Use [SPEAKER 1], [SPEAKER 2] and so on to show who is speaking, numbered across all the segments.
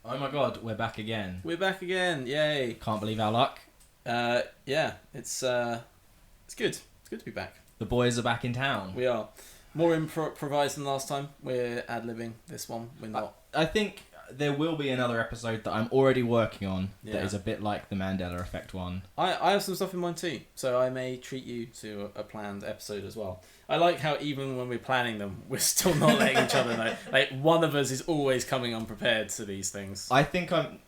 [SPEAKER 1] Oh my god, we're back again.
[SPEAKER 2] We're back again, yay!
[SPEAKER 1] Can't believe our luck.
[SPEAKER 2] Yeah, it's good. It's good to be back.
[SPEAKER 1] The boys are back in town.
[SPEAKER 2] We are more improvised than last time. We're ad-libbing this one. We're not.
[SPEAKER 1] I think there will be another episode that I'm already working on that
[SPEAKER 2] Yeah.
[SPEAKER 1] is a bit like the Mandela Effect one.
[SPEAKER 2] I have some stuff in mind too, so I may treat you to a planned episode as well. I like how even when we're planning them, we're still not letting each other know. Like, one of us is always coming unprepared to these things.
[SPEAKER 1] I think I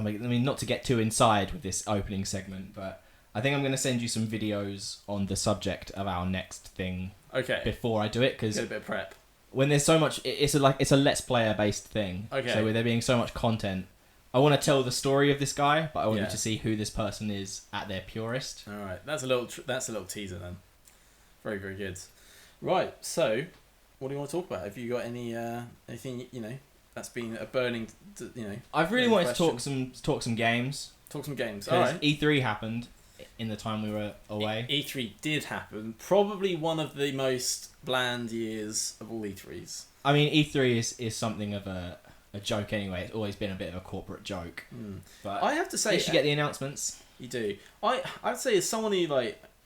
[SPEAKER 1] mean, not to get too inside with this opening segment, but I think I'm going to send you some videos on the subject of our next thing
[SPEAKER 2] Okay.
[SPEAKER 1] before I do it, because
[SPEAKER 2] Get a bit of prep.
[SPEAKER 1] when there's so much, it's a let's player based thing.
[SPEAKER 2] Okay.
[SPEAKER 1] So with there being so much content, I want to tell the story of this guy, but I want
[SPEAKER 2] Yeah.
[SPEAKER 1] you to see who this person is at their purest.
[SPEAKER 2] All right, that's a little teaser then. Very, very good. Right, so what do you want to talk about? Have you got anything that's been a burning
[SPEAKER 1] I've really
[SPEAKER 2] Any
[SPEAKER 1] wanted to
[SPEAKER 2] question?
[SPEAKER 1] talk some games.
[SPEAKER 2] talk some games? All
[SPEAKER 1] Because
[SPEAKER 2] right.
[SPEAKER 1] E3 happened in the time we were away.
[SPEAKER 2] E3 did happen. Probably one of the most bland years of all E3s.
[SPEAKER 1] I mean, E3 is something of a joke anyway. It's always been a bit of a corporate joke. But
[SPEAKER 2] I have to say,
[SPEAKER 1] you should get the announcements.
[SPEAKER 2] you do. I'd say as someone who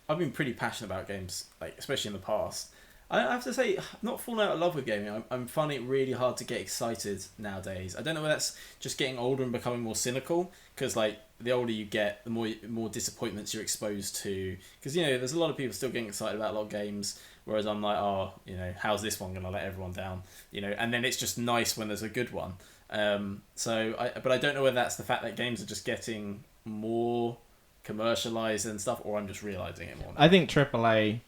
[SPEAKER 2] I've been pretty passionate about games, especially in the past. I have to say, I'm not falling out of love with gaming. I'm finding it really hard to get excited nowadays. I don't know whether that's just getting older and becoming more cynical, because the older you get, the more disappointments you're exposed to. Because there's a lot of people still getting excited about a lot of games, whereas I'm like, how's this one gonna let everyone down? And then it's just nice when there's a good one. But I don't know whether that's the fact that games are just getting more commercialized and stuff, or I'm just realizing it more now.
[SPEAKER 1] I think AAA,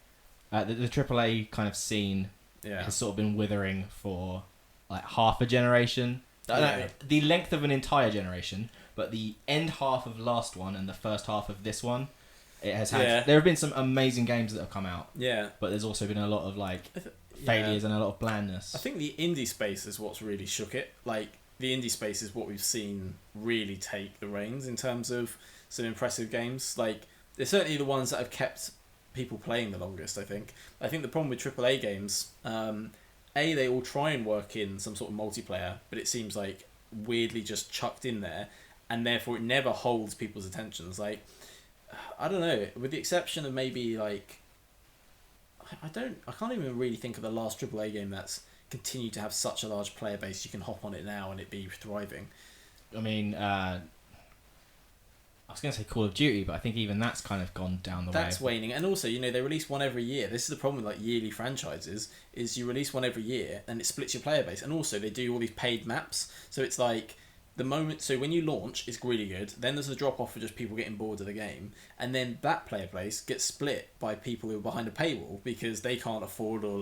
[SPEAKER 1] the AAA kind of scene
[SPEAKER 2] Yeah.
[SPEAKER 1] has sort of been withering for like half a generation.
[SPEAKER 2] Yeah.
[SPEAKER 1] The length of an entire generation, but the end half of last one and the first half of this one, it has had.
[SPEAKER 2] Yeah.
[SPEAKER 1] There have been some amazing games that have come out,
[SPEAKER 2] Yeah.
[SPEAKER 1] but there's also been a lot of failures and a lot of blandness.
[SPEAKER 2] I think the indie space is what's really shook it. The indie space is what we've seen really take the reins in terms of some impressive games. They're certainly the ones that have kept people playing the longest, I think. I think the problem with AAA games, they all try and work in some sort of multiplayer, but it seems like weirdly just chucked in there, and therefore it never holds people's attentions. I don't know, with the exception of maybe I can't even really think of the last AAA game that's continued to have such a large player base. You can hop on it now and it be thriving.
[SPEAKER 1] I mean, I was going to say Call of Duty, but I think even that's kind of gone down the way.
[SPEAKER 2] That's waning. And also, they release one every year. This is the problem with yearly franchises, is you release one every year and it splits your player base. And also they do all these paid maps. So it's so when you launch, it's really good. Then there's a drop off for just people getting bored of the game. And then that player base gets split by people who are behind a paywall because they can't afford or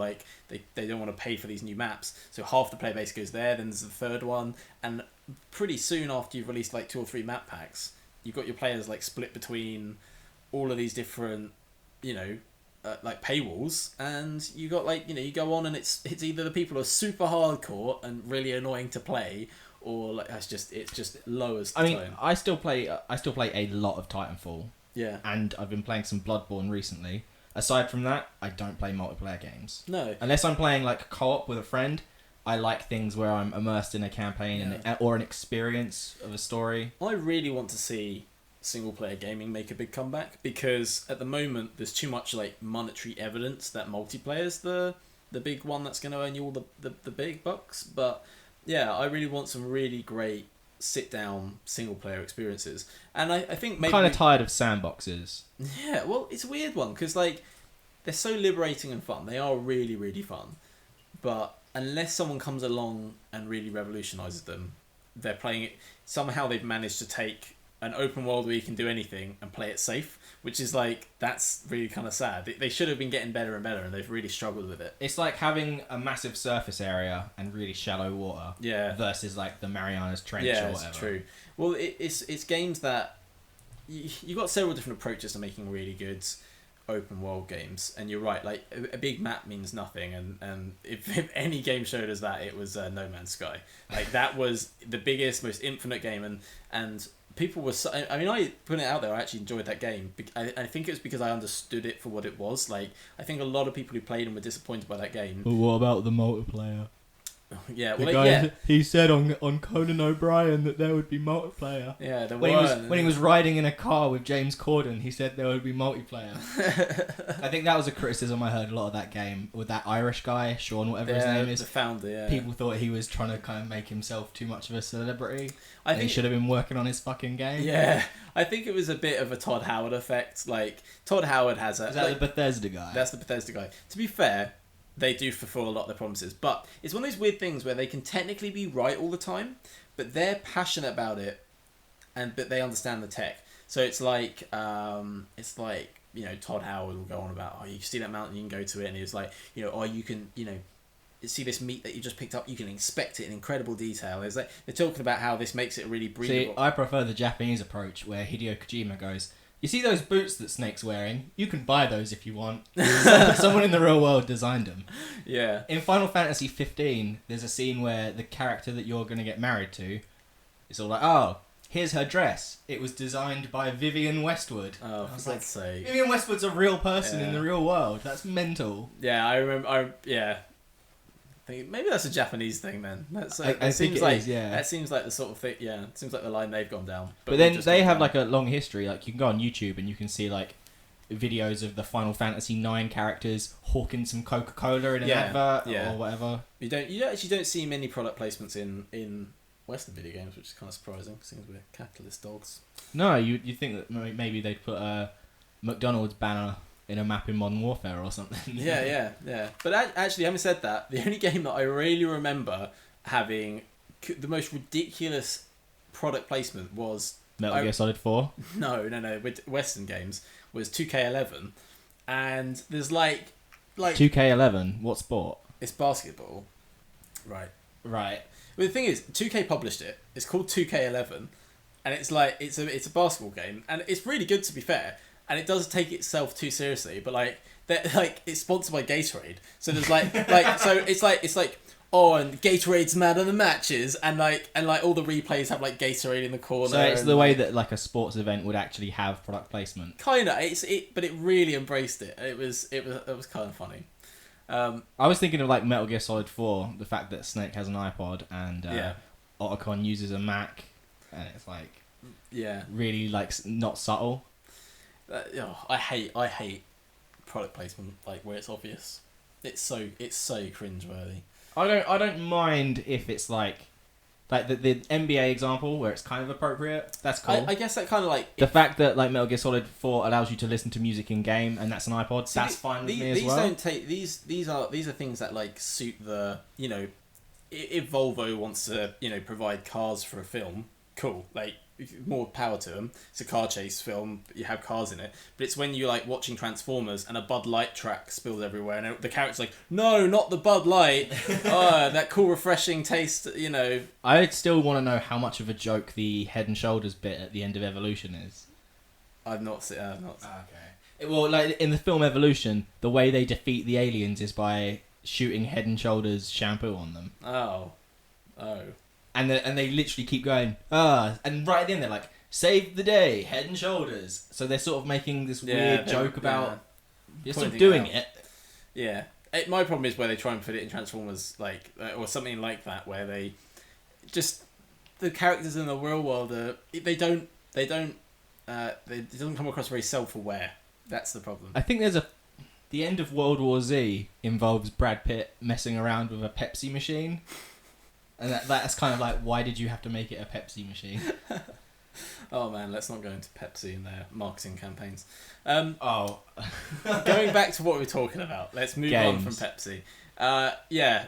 [SPEAKER 2] they don't want to pay for these new maps. So half the player base goes there, then there's the third one. And pretty soon after you've released 2 or 3 map packs, you've got your players split between all of these different, paywalls, and you got you go on and it's either the people who are super hardcore and really annoying to play, or it's just lowers the tone.
[SPEAKER 1] I still play a lot of Titanfall,
[SPEAKER 2] Yeah.
[SPEAKER 1] and I've been playing some Bloodborne recently. Aside from that, I don't play multiplayer games.
[SPEAKER 2] No.
[SPEAKER 1] Unless I'm playing co-op with a friend. I like things where I'm immersed in a campaign or an experience of a story.
[SPEAKER 2] I really want to see single player gaming make a big comeback, because at the moment there's too much monetary evidence that multiplayer's the big one that's going to earn you all the big bucks. But yeah, I really want some really great sit down single player experiences, and I think maybe
[SPEAKER 1] Kind of tired of sandboxes.
[SPEAKER 2] Yeah, well, it's a weird one because they're so liberating and fun. They are really, really fun, but unless someone comes along and really revolutionises them, they're playing it. Somehow they've managed to take an open world where you can do anything and play it safe, which is that's really kind of sad. They should have been getting better and better, and they've really struggled with it.
[SPEAKER 1] It's like having a massive surface area and really shallow water.
[SPEAKER 2] Yeah.
[SPEAKER 1] Versus the Marianas Trench
[SPEAKER 2] Yeah,
[SPEAKER 1] or whatever.
[SPEAKER 2] it's true. Well, it's games that you got several different approaches to making really good open world games, and you're right, a big map means nothing, and if any game showed us that, it was No Man's Sky. That was the biggest, most infinite game, and people were I put it out there, I actually enjoyed that game. I think it was because I understood it for what it was. I think a lot of people who played and were disappointed by that game.
[SPEAKER 1] But what about the multiplayer?
[SPEAKER 2] Yeah,
[SPEAKER 1] The
[SPEAKER 2] well,
[SPEAKER 1] guy,
[SPEAKER 2] yeah,
[SPEAKER 1] he said on Conan O'Brien that there would be multiplayer.
[SPEAKER 2] yeah. There
[SPEAKER 1] When he was riding in a car with James Corden, he said there would be multiplayer. I think that was a criticism I heard a lot of that game with that Irish guy, Sean, whatever his name is.
[SPEAKER 2] The founder. Yeah.
[SPEAKER 1] People thought he was trying to kind of make himself too much of a celebrity.
[SPEAKER 2] I
[SPEAKER 1] and
[SPEAKER 2] think
[SPEAKER 1] he should have been working on his fucking game.
[SPEAKER 2] Yeah, I think it was a bit of a Todd Howard effect. Like Todd Howard has a.
[SPEAKER 1] Is that the Bethesda guy?
[SPEAKER 2] That's the Bethesda guy. To be fair, they do fulfill a lot of their promises, but it's one of those weird things where they can technically be right all the time, but they're passionate about it, but they understand the tech. So it's like Todd Howard will go on about, oh, you see that mountain, you can go to it, and it's like, oh, you can, see this meat that you just picked up, you can inspect it in incredible detail. It's like they're talking about how this makes it really breathable.
[SPEAKER 1] See, I prefer the Japanese approach where Hideo Kojima goes, you see those boots that Snake's wearing? You can buy those if you want. Someone in the real world designed them.
[SPEAKER 2] Yeah.
[SPEAKER 1] In Final Fantasy 15, there's a scene where the character that you're going to get married to, it's all like, oh, here's her dress. It was designed by Vivienne Westwood.
[SPEAKER 2] Oh, for God's sake.
[SPEAKER 1] Vivienne Westwood's a real person in the real world. That's mental.
[SPEAKER 2] Yeah, I remember. I think maybe that's a Japanese thing then.
[SPEAKER 1] I think it is, yeah.
[SPEAKER 2] That seems like the sort of thing. Yeah, it seems like the line they've gone down.
[SPEAKER 1] But then they have like a long history. Like you can go on YouTube and you can see like videos of the Final Fantasy 9 characters hawking some Coca-Cola in an advert or whatever.
[SPEAKER 2] You actually don't see many product placements in Western video games, which is kind of surprising. Seems we're capitalist dogs.
[SPEAKER 1] No, you think that maybe they'd put a McDonald's banner in a map in Modern Warfare or something.
[SPEAKER 2] Yeah. But actually, having said that, the only game that I really remember having the most ridiculous product placement was
[SPEAKER 1] Metal Gear Solid 4?
[SPEAKER 2] No, with Western games, was 2K11. And there's like
[SPEAKER 1] 2K11? What sport?
[SPEAKER 2] It's basketball. Right.
[SPEAKER 1] Right.
[SPEAKER 2] But the thing is, 2K published it. It's called 2K11. And it's like, it's a basketball game. And it's really good, to be fair. And it does take itself too seriously, but it's sponsored by Gatorade. So there's so it's like oh, and Gatorade's mad on the matches, and all the replays have like Gatorade in the corner.
[SPEAKER 1] So it's the way that like a sports event would actually have product placement.
[SPEAKER 2] Kinda, but it really embraced it. It was kind of funny.
[SPEAKER 1] I was thinking of like Metal Gear Solid 4, the fact that Snake has an iPod and Otacon uses a Mac, and it's like really like not subtle.
[SPEAKER 2] I hate product placement like where it's obvious. It's so cringeworthy.
[SPEAKER 1] I don't mind if it's like the NBA example where it's kind of appropriate. That's cool.
[SPEAKER 2] I guess that kind of like
[SPEAKER 1] the fact that like Metal Gear Solid 4 allows you to listen to music in game and that's an iPod. That's fine with me as well.
[SPEAKER 2] These are things that like suit the if Volvo wants to provide cars for a film, cool, like more power to them. It's a car chase film, you have cars in it, but it's when you're like watching Transformers and a Bud Light track spills everywhere and the character's like, no, not the Bud Light. That cool refreshing taste.
[SPEAKER 1] I still want to know how much of a joke the Head and Shoulders bit at the end of Evolution is.
[SPEAKER 2] I've not seen.
[SPEAKER 1] Okay. Well, like in the film Evolution, the way they defeat the aliens is by shooting Head and Shoulders shampoo on them.
[SPEAKER 2] Oh.
[SPEAKER 1] And they literally keep going, and right at the end they're like, save the day, Head and Shoulders. So they're sort of making this weird joke about, you're still doing it.
[SPEAKER 2] Yeah. My problem is where they try and put it in Transformers, like, or something like that, where they just, the characters in the real world, they don't it doesn't come across very self-aware. That's the problem.
[SPEAKER 1] I think the end of World War Z involves Brad Pitt messing around with a Pepsi machine. And that's kind of like, why did you have to make it a Pepsi machine?
[SPEAKER 2] Oh man, let's not go into Pepsi and their marketing campaigns.
[SPEAKER 1] Going
[SPEAKER 2] back to what we were talking about, let's move on from Pepsi.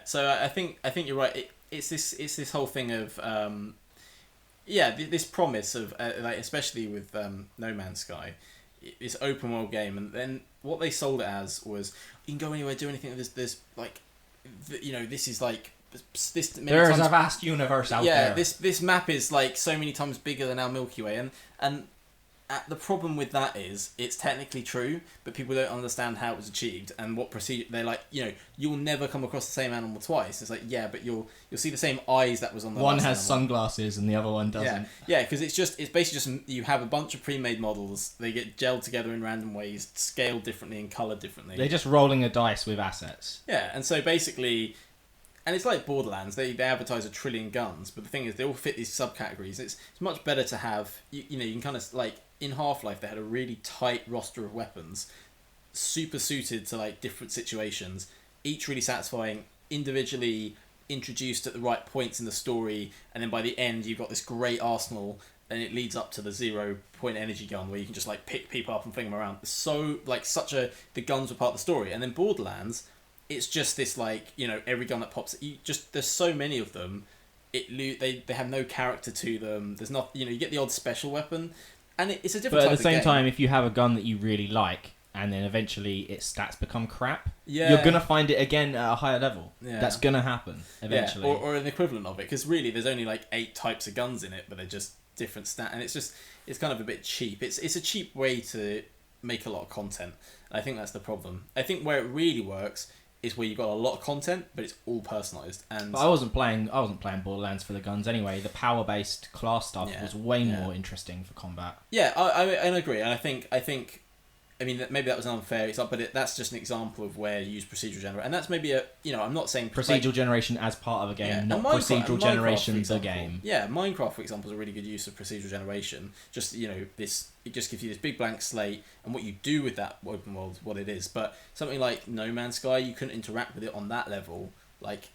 [SPEAKER 2] So I think you're right. It's this whole thing of this promise of like, especially with No Man's Sky, this open world game, and then what they sold it as was you can go anywhere, do anything. There's like, this is like.
[SPEAKER 1] There is a vast universe out there.
[SPEAKER 2] Yeah, this map is like so many times bigger than our Milky Way, and the problem with that is it's technically true, but people don't understand how it was achieved and what procedure. They're like, you'll never come across the same animal twice. It's like, yeah, but you'll see the same eyes that was on the
[SPEAKER 1] one
[SPEAKER 2] last
[SPEAKER 1] has
[SPEAKER 2] animal.
[SPEAKER 1] Sunglasses and the other one doesn't.
[SPEAKER 2] Yeah, because it's basically just you have a bunch of pre-made models. They get gelled together in random ways, scaled differently and coloured differently.
[SPEAKER 1] They're just rolling a dice with assets.
[SPEAKER 2] Yeah, and so basically. And it's like Borderlands. They advertise 1 trillion guns, but the thing is, they all fit these subcategories. It's much better to have, you know, you can kind of, like, in Half-Life, they had a really tight roster of weapons, super suited to, like, different situations, each really satisfying, individually introduced at the right points in the story, and then by the end, you've got this great arsenal, and it leads up to the 0-point energy gun, where you can just, like, pick people up and fling them around. So, like, the guns were part of the story. And then Borderlands, it's just this, like, you know, every gun that pops, there's so many of them, they have no character to them. There's not, you know, you get the odd special weapon, and it's a different type of game. But at the same
[SPEAKER 1] time, if you have a gun that you really like, and then eventually its stats become crap, you're going to find it again at a higher level. Yeah. That's going to happen eventually.
[SPEAKER 2] Yeah. Or an equivalent of it, because really there's only, like, 8 types of guns in it, but they're just different stats, and it's kind of a bit cheap. It's a cheap way to make a lot of content. I think that's the problem. I think where it really works is where you've got a lot of content, but it's all personalised. But
[SPEAKER 1] I wasn't playing Borderlands for the guns anyway. The power-based class stuff was way more interesting for combat.
[SPEAKER 2] Yeah, I agree, and I think I mean, maybe that was an unfair example, but that's just an example of where you use procedural generation. And that's maybe I'm not saying...
[SPEAKER 1] Procedural generation as part of a game, not procedural generation the game.
[SPEAKER 2] Yeah, Minecraft, for example, is a really good use of procedural generation. Just, you know, it just gives you this big blank slate, and what you do with that open world is what it is. But something like No Man's Sky, you couldn't interact with it on that level. Like,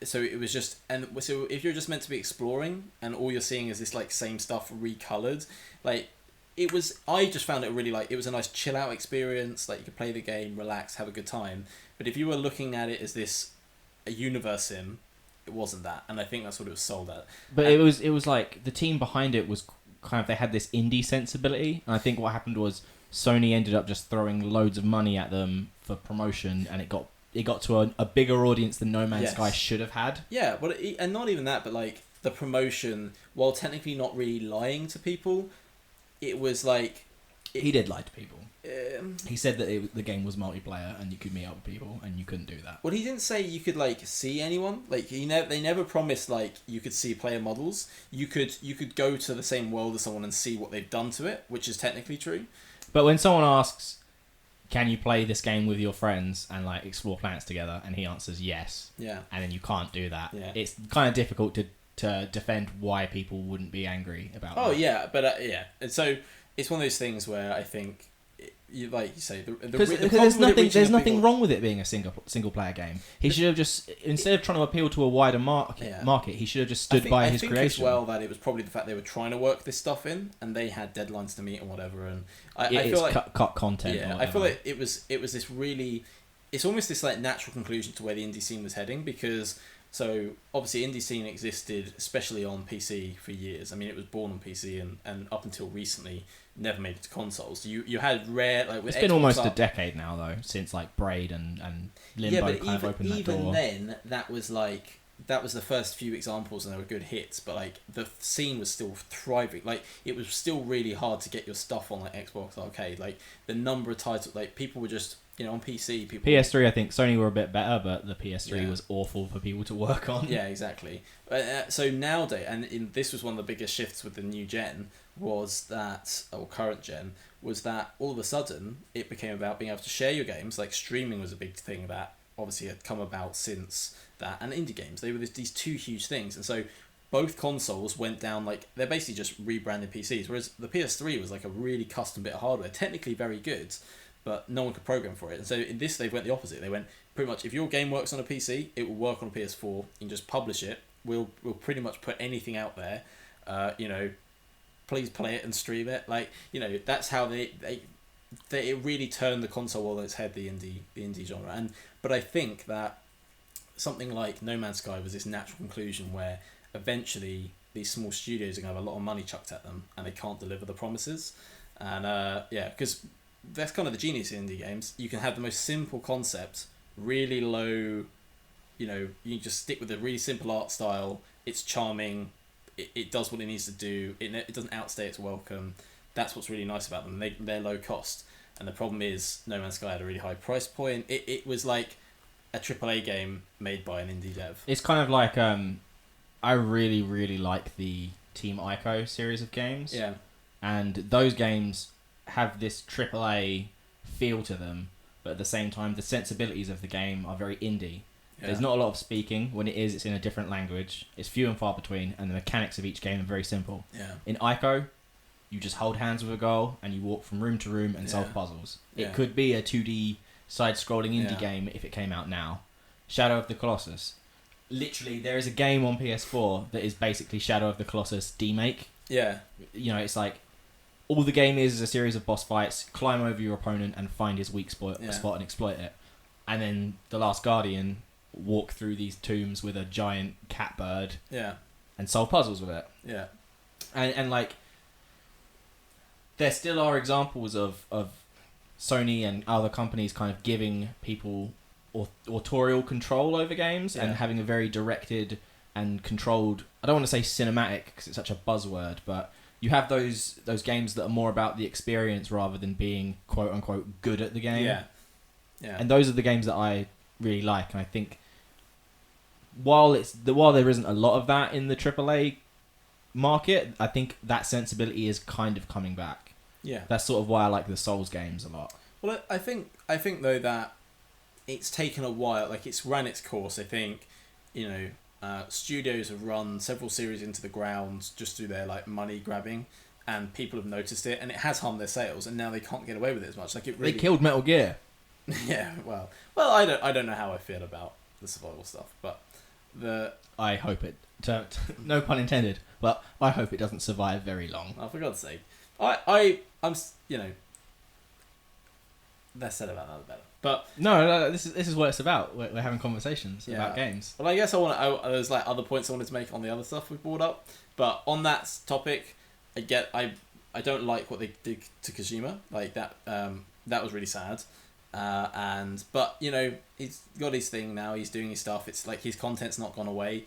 [SPEAKER 2] so it was just... And so if you're just meant to be exploring, and all you're seeing is this, like, same stuff recoloured, like... I just found it really, like, it was a nice chill out experience, like you could play the game, relax, have a good time. But if you were looking at it as a universe sim, it wasn't that, and I think that's what it was sold at.
[SPEAKER 1] But it was like the team behind it was kind of, they had this indie sensibility, and I think what happened was Sony ended up just throwing loads of money at them for promotion, and it got to a bigger audience than No Man's Sky should have had.
[SPEAKER 2] Yeah, but and not even that, but like the promotion, while technically not really lying to people, it was like...
[SPEAKER 1] He did lie to people. He said that the game was multiplayer and you could meet up with people, and you couldn't do that.
[SPEAKER 2] Well, he didn't say you could, like, see anyone. Like, they never promised, like, you could see player models. You could go to the same world as someone and see what they've done to it, which is technically true.
[SPEAKER 1] But when someone asks, can you play this game with your friends and, like, explore planets together, and he answers yes, and then you can't do that, it's kind of difficult to defend why people wouldn't be angry about that.
[SPEAKER 2] Oh, yeah, but and so it's one of those things where I think, like you say,
[SPEAKER 1] because there's nothing wrong with it being a single player game. He should have just, instead of trying to appeal to a wider market, he should have just stood by his creation. I think as
[SPEAKER 2] well that it was probably the fact they were trying to work this stuff in, and they had deadlines to meet and whatever. And I feel like
[SPEAKER 1] cut content.
[SPEAKER 2] Yeah, I feel like it was this really, it's almost this, like, natural conclusion to where the indie scene was heading, because. So, obviously, indie scene existed, especially on PC, for years. I mean, it was born on PC, and up until recently, never made it to consoles. You had rare... like with
[SPEAKER 1] It's been Xbox almost a decade now, though, since, like, Braid and Limbo kind of opened that door.
[SPEAKER 2] Even then, that was the first few examples, and they were good hits, but, like, the scene was still thriving. Like, it was still really hard to get your stuff on, like, Xbox Arcade. Like, the number of titles... Like, people were just... You know, on PC, people...
[SPEAKER 1] PS3, I think Sony were a bit better, but the PS3 was awful for people to work on.
[SPEAKER 2] Yeah, exactly. So nowadays, and this was one of the biggest shifts with the new gen, was that, or current gen, was that all of a sudden it became about being able to share your games. Like, streaming was a big thing that obviously had come about since that, and indie games. They were these two huge things, and so both consoles went down, like, they're basically just rebranded PCs, whereas the PS3 was like a really custom bit of hardware, technically very good, but no one could program for it. And so in this, they went the opposite. They went, pretty much, if your game works on a PC, it will work on a PS4. You can just publish it. We'll pretty much put anything out there. You know, please play it and stream it. Like, you know, that's how it really turned the console world on its head, the indie genre. But I think that something like No Man's Sky was this natural conclusion where eventually these small studios are going to have a lot of money chucked at them, and they can't deliver the promises. And because that's kind of the genius in indie games. You can have the most simple concept, really low, you know, you can just stick with a really simple art style. It's charming. It does what it needs to do. It doesn't outstay its welcome. That's what's really nice about them. They're low cost. And the problem is No Man's Sky had a really high price point. It was like a AAA game made by an indie dev.
[SPEAKER 1] It's kind of like, I really, really like the Team Ico series of games.
[SPEAKER 2] Yeah.
[SPEAKER 1] And those games have this AAA feel to them, but at the same time, the sensibilities of the game are very indie.
[SPEAKER 2] Yeah.
[SPEAKER 1] There's not a lot of speaking. When it is, it's in a different language. It's few and far between, and the mechanics of each game are very simple.
[SPEAKER 2] Yeah.
[SPEAKER 1] In Ico, you just hold hands with a goal and you walk from room to room and solve puzzles.
[SPEAKER 2] Yeah.
[SPEAKER 1] It could be a 2D side-scrolling indie
[SPEAKER 2] Yeah.
[SPEAKER 1] game if it came out now. Shadow of the Colossus. Literally, there is a game on PS4 that is basically Shadow of the Colossus demake.
[SPEAKER 2] Yeah.
[SPEAKER 1] You know, it's like all the game is a series of boss fights, climb over your opponent and find his weak spot and exploit it. And then The Last Guardian, walk through these tombs with a giant cat bird and solve puzzles with it.
[SPEAKER 2] Yeah.
[SPEAKER 1] And like, there still are examples of Sony and other companies kind of giving people authorial control over games and having a very directed and controlled, I don't want to say cinematic because it's such a buzzword, but you have those games that are more about the experience rather than being quote unquote good at the game.
[SPEAKER 2] Yeah. Yeah.
[SPEAKER 1] And those are the games that I really like, and I think while there isn't a lot of that in the AAA market, I think that sensibility is kind of coming back.
[SPEAKER 2] Yeah.
[SPEAKER 1] That's sort of why I like the Souls games a lot.
[SPEAKER 2] Well, I think though that it's taken a while. Like, it's ran its course. I think, you know, studios have run several series into the ground just through their like money grabbing, and people have noticed it, and it has harmed their sales, and now they can't get away with it as much. Like, it really...
[SPEAKER 1] They killed Metal Gear.
[SPEAKER 2] Yeah. Well, I don't know how I feel about the survival stuff, but
[SPEAKER 1] I hope it. No pun intended. But I hope it doesn't survive very long.
[SPEAKER 2] Oh, for God's sake, I'm you know. Less said about that, the better. But
[SPEAKER 1] no, this is what it's about. We're having conversations about games.
[SPEAKER 2] Well, I guess there's like other points I wanted to make on the other stuff we brought up. But on that topic, I don't like what they did to Kojima. Like that was really sad. But you know, he's got his thing now. He's doing his stuff. It's like his content's not gone away.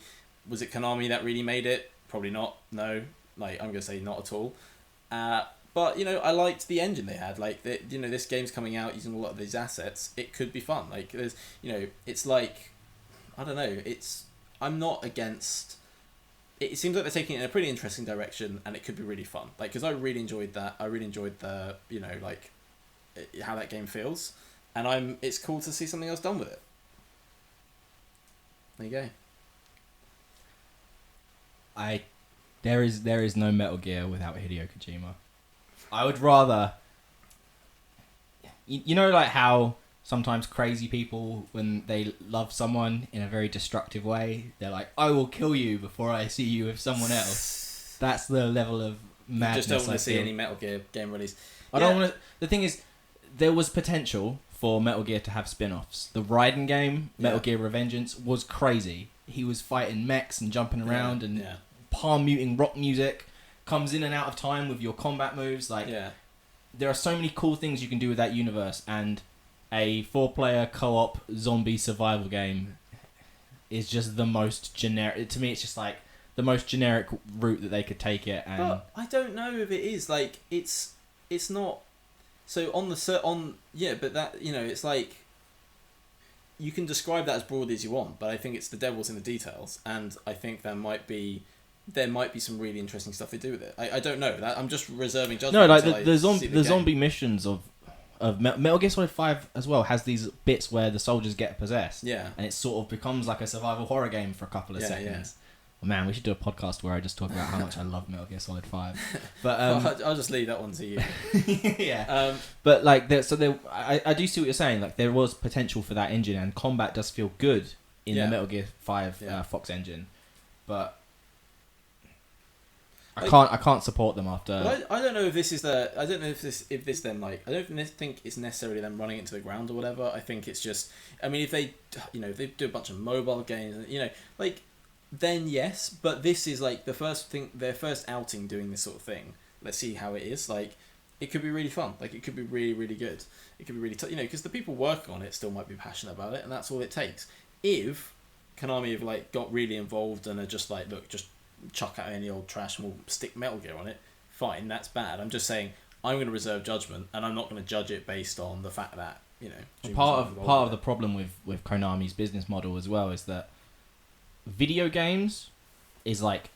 [SPEAKER 2] Was it Konami that really made it? Probably not. No. Like, I'm gonna say not at all. But you know, I liked the engine they had. Like, you know, this game's coming out using a lot of these assets. It could be fun. Like, there's, you know, it's like, I don't know. I'm not against. It seems like they're taking it in a pretty interesting direction, and it could be really fun. Like, because I really enjoyed that. I really enjoyed the, you know, like, how that game feels, and it's cool to see something else done with it. There you go.
[SPEAKER 1] There is no Metal Gear without Hideo Kojima. I would rather, you know, like how sometimes crazy people, when they love someone in a very destructive way, they're like, I will kill you before I see you with someone else. That's the level of madness.
[SPEAKER 2] You just don't want to see any Metal Gear game release.
[SPEAKER 1] I don't want to. The thing is, there was potential for Metal Gear to have spin-offs. The Raiden game, Metal Gear Revengeance, was crazy. He was fighting mechs and jumping around and palm-muting rock music. Comes in and out of time with your combat moves. Like, there are so many cool things you can do with that universe, and a 4-player co-op zombie survival game is just the most generic. To me, it's just like the most generic route that they could take it. And
[SPEAKER 2] but I don't know if it is. Like, it's not. So but that, you know, it's like, you can describe that as broadly as you want, but I think it's the devil's in the details, and I think there might be some really interesting stuff they do with it. I don't know. I'm just reserving judgment.
[SPEAKER 1] No, like the zombie missions of Metal Gear Solid 5 as well has these bits where the soldiers get possessed. Yeah. And it sort of becomes like a survival horror game for a couple of seconds. Yeah. Well, man, we should do a podcast where I just talk about how much I love Metal Gear Solid 5. But
[SPEAKER 2] I'll just leave that one to you.
[SPEAKER 1] Yeah. But like, I do see what you're saying. Like, there was potential for that engine, and combat does feel good in the Metal Gear 5 Fox engine, but I can't support them after.
[SPEAKER 2] I don't know if this is the. I don't know if this then, like, I don't think it's necessarily them running it to the ground or whatever. I think it's just. I mean, if they do a bunch of mobile games, you know, like, then yes. But this is like their first outing doing this sort of thing. Let's see how it is. Like, it could be really fun. Like, it could be really, really good. It could be really you know, because the people working on it still might be passionate about it, and that's all it takes. If Konami have like got really involved and are just like, look, just chuck out any old trash and we'll stick Metal Gear on it, fine, that's bad. I'm just saying, I'm going to reserve judgment, and I'm not going to judge it based on the fact that, you know,
[SPEAKER 1] part of the problem with Konami's business model as well is that video games is like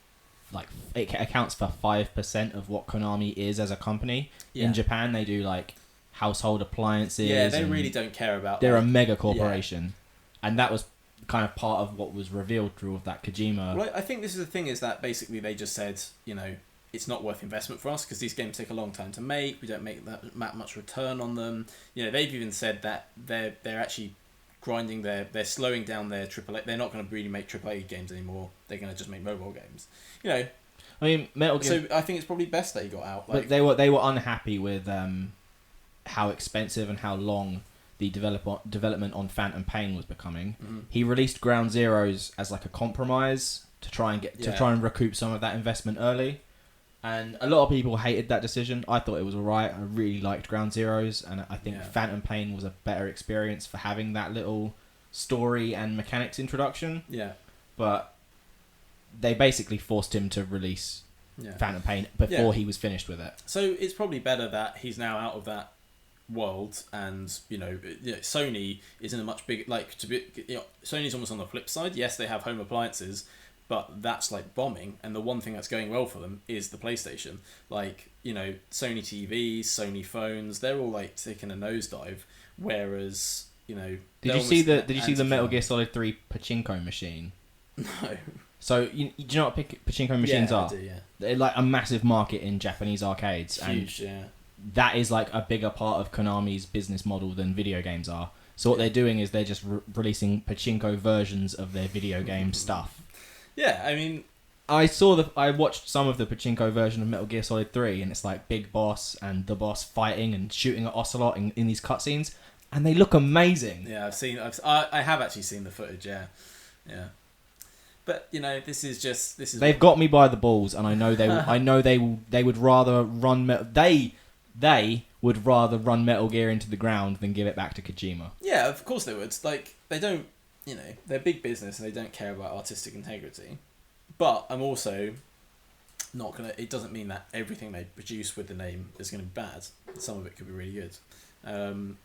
[SPEAKER 1] it accounts for 5% of what Konami is as a company. In Japan, they do like household appliances.
[SPEAKER 2] Yeah, they really don't care about.
[SPEAKER 1] They're a mega corporation, and that was kind of part of what was revealed through all of that Kojima.
[SPEAKER 2] Well, I think this is the thing, is that basically they just said, it's not worth investment for us because these games take a long time to make. We don't make that much return on them. They've even said that they're actually grinding they're slowing down their AAA. They're not going to really make AAA games anymore. They're going to just make mobile games.
[SPEAKER 1] I mean, Metal Gear.
[SPEAKER 2] So I think it's probably best that he got out.
[SPEAKER 1] But they were unhappy with how expensive and how long the development on Phantom Pain was becoming.
[SPEAKER 2] Mm-hmm.
[SPEAKER 1] He released Ground Zeroes as like a compromise to try and recoup some of that investment early. And a lot of people hated that decision. I thought it was alright. I really liked Ground Zeroes, and I think Phantom Pain was a better experience for having that little story and mechanics introduction.
[SPEAKER 2] Yeah.
[SPEAKER 1] But they basically forced him to release Phantom Pain before he was finished with it.
[SPEAKER 2] So it's probably better that he's now out of that world, and Sony isn't a much bigger, Sony's almost on the flip side. Yes, they have home appliances, but that's like bombing, and the one thing that's going well for them is the PlayStation. Sony TVs, Sony phones, they're all like taking a nosedive, whereas did you see the Metal Gear Solid 3 pachinko machine? No.
[SPEAKER 1] So do you know what pachinko machines are?
[SPEAKER 2] I do, yeah.
[SPEAKER 1] They're like a massive market in Japanese arcades.
[SPEAKER 2] Huge,
[SPEAKER 1] and that is like a bigger part of Konami's business model than video games are. So what they're doing is they're just releasing pachinko versions of their video game stuff. Yeah, I mean, I watched some of the pachinko version of Metal Gear Solid 3, and it's like Big Boss and the boss fighting and shooting at Ocelot in these cutscenes, and they look amazing. Yeah, I have actually seen the footage. Yeah. But this is. They've got me by the balls, and I know they would rather run they would rather run Metal Gear into the ground than give it back to Kojima. Yeah, of course they would. They don't. They're big business and they don't care about artistic integrity. But I'm also not gonna. It doesn't mean that everything they produce with the name is gonna be bad. Some of it could be really good. I'm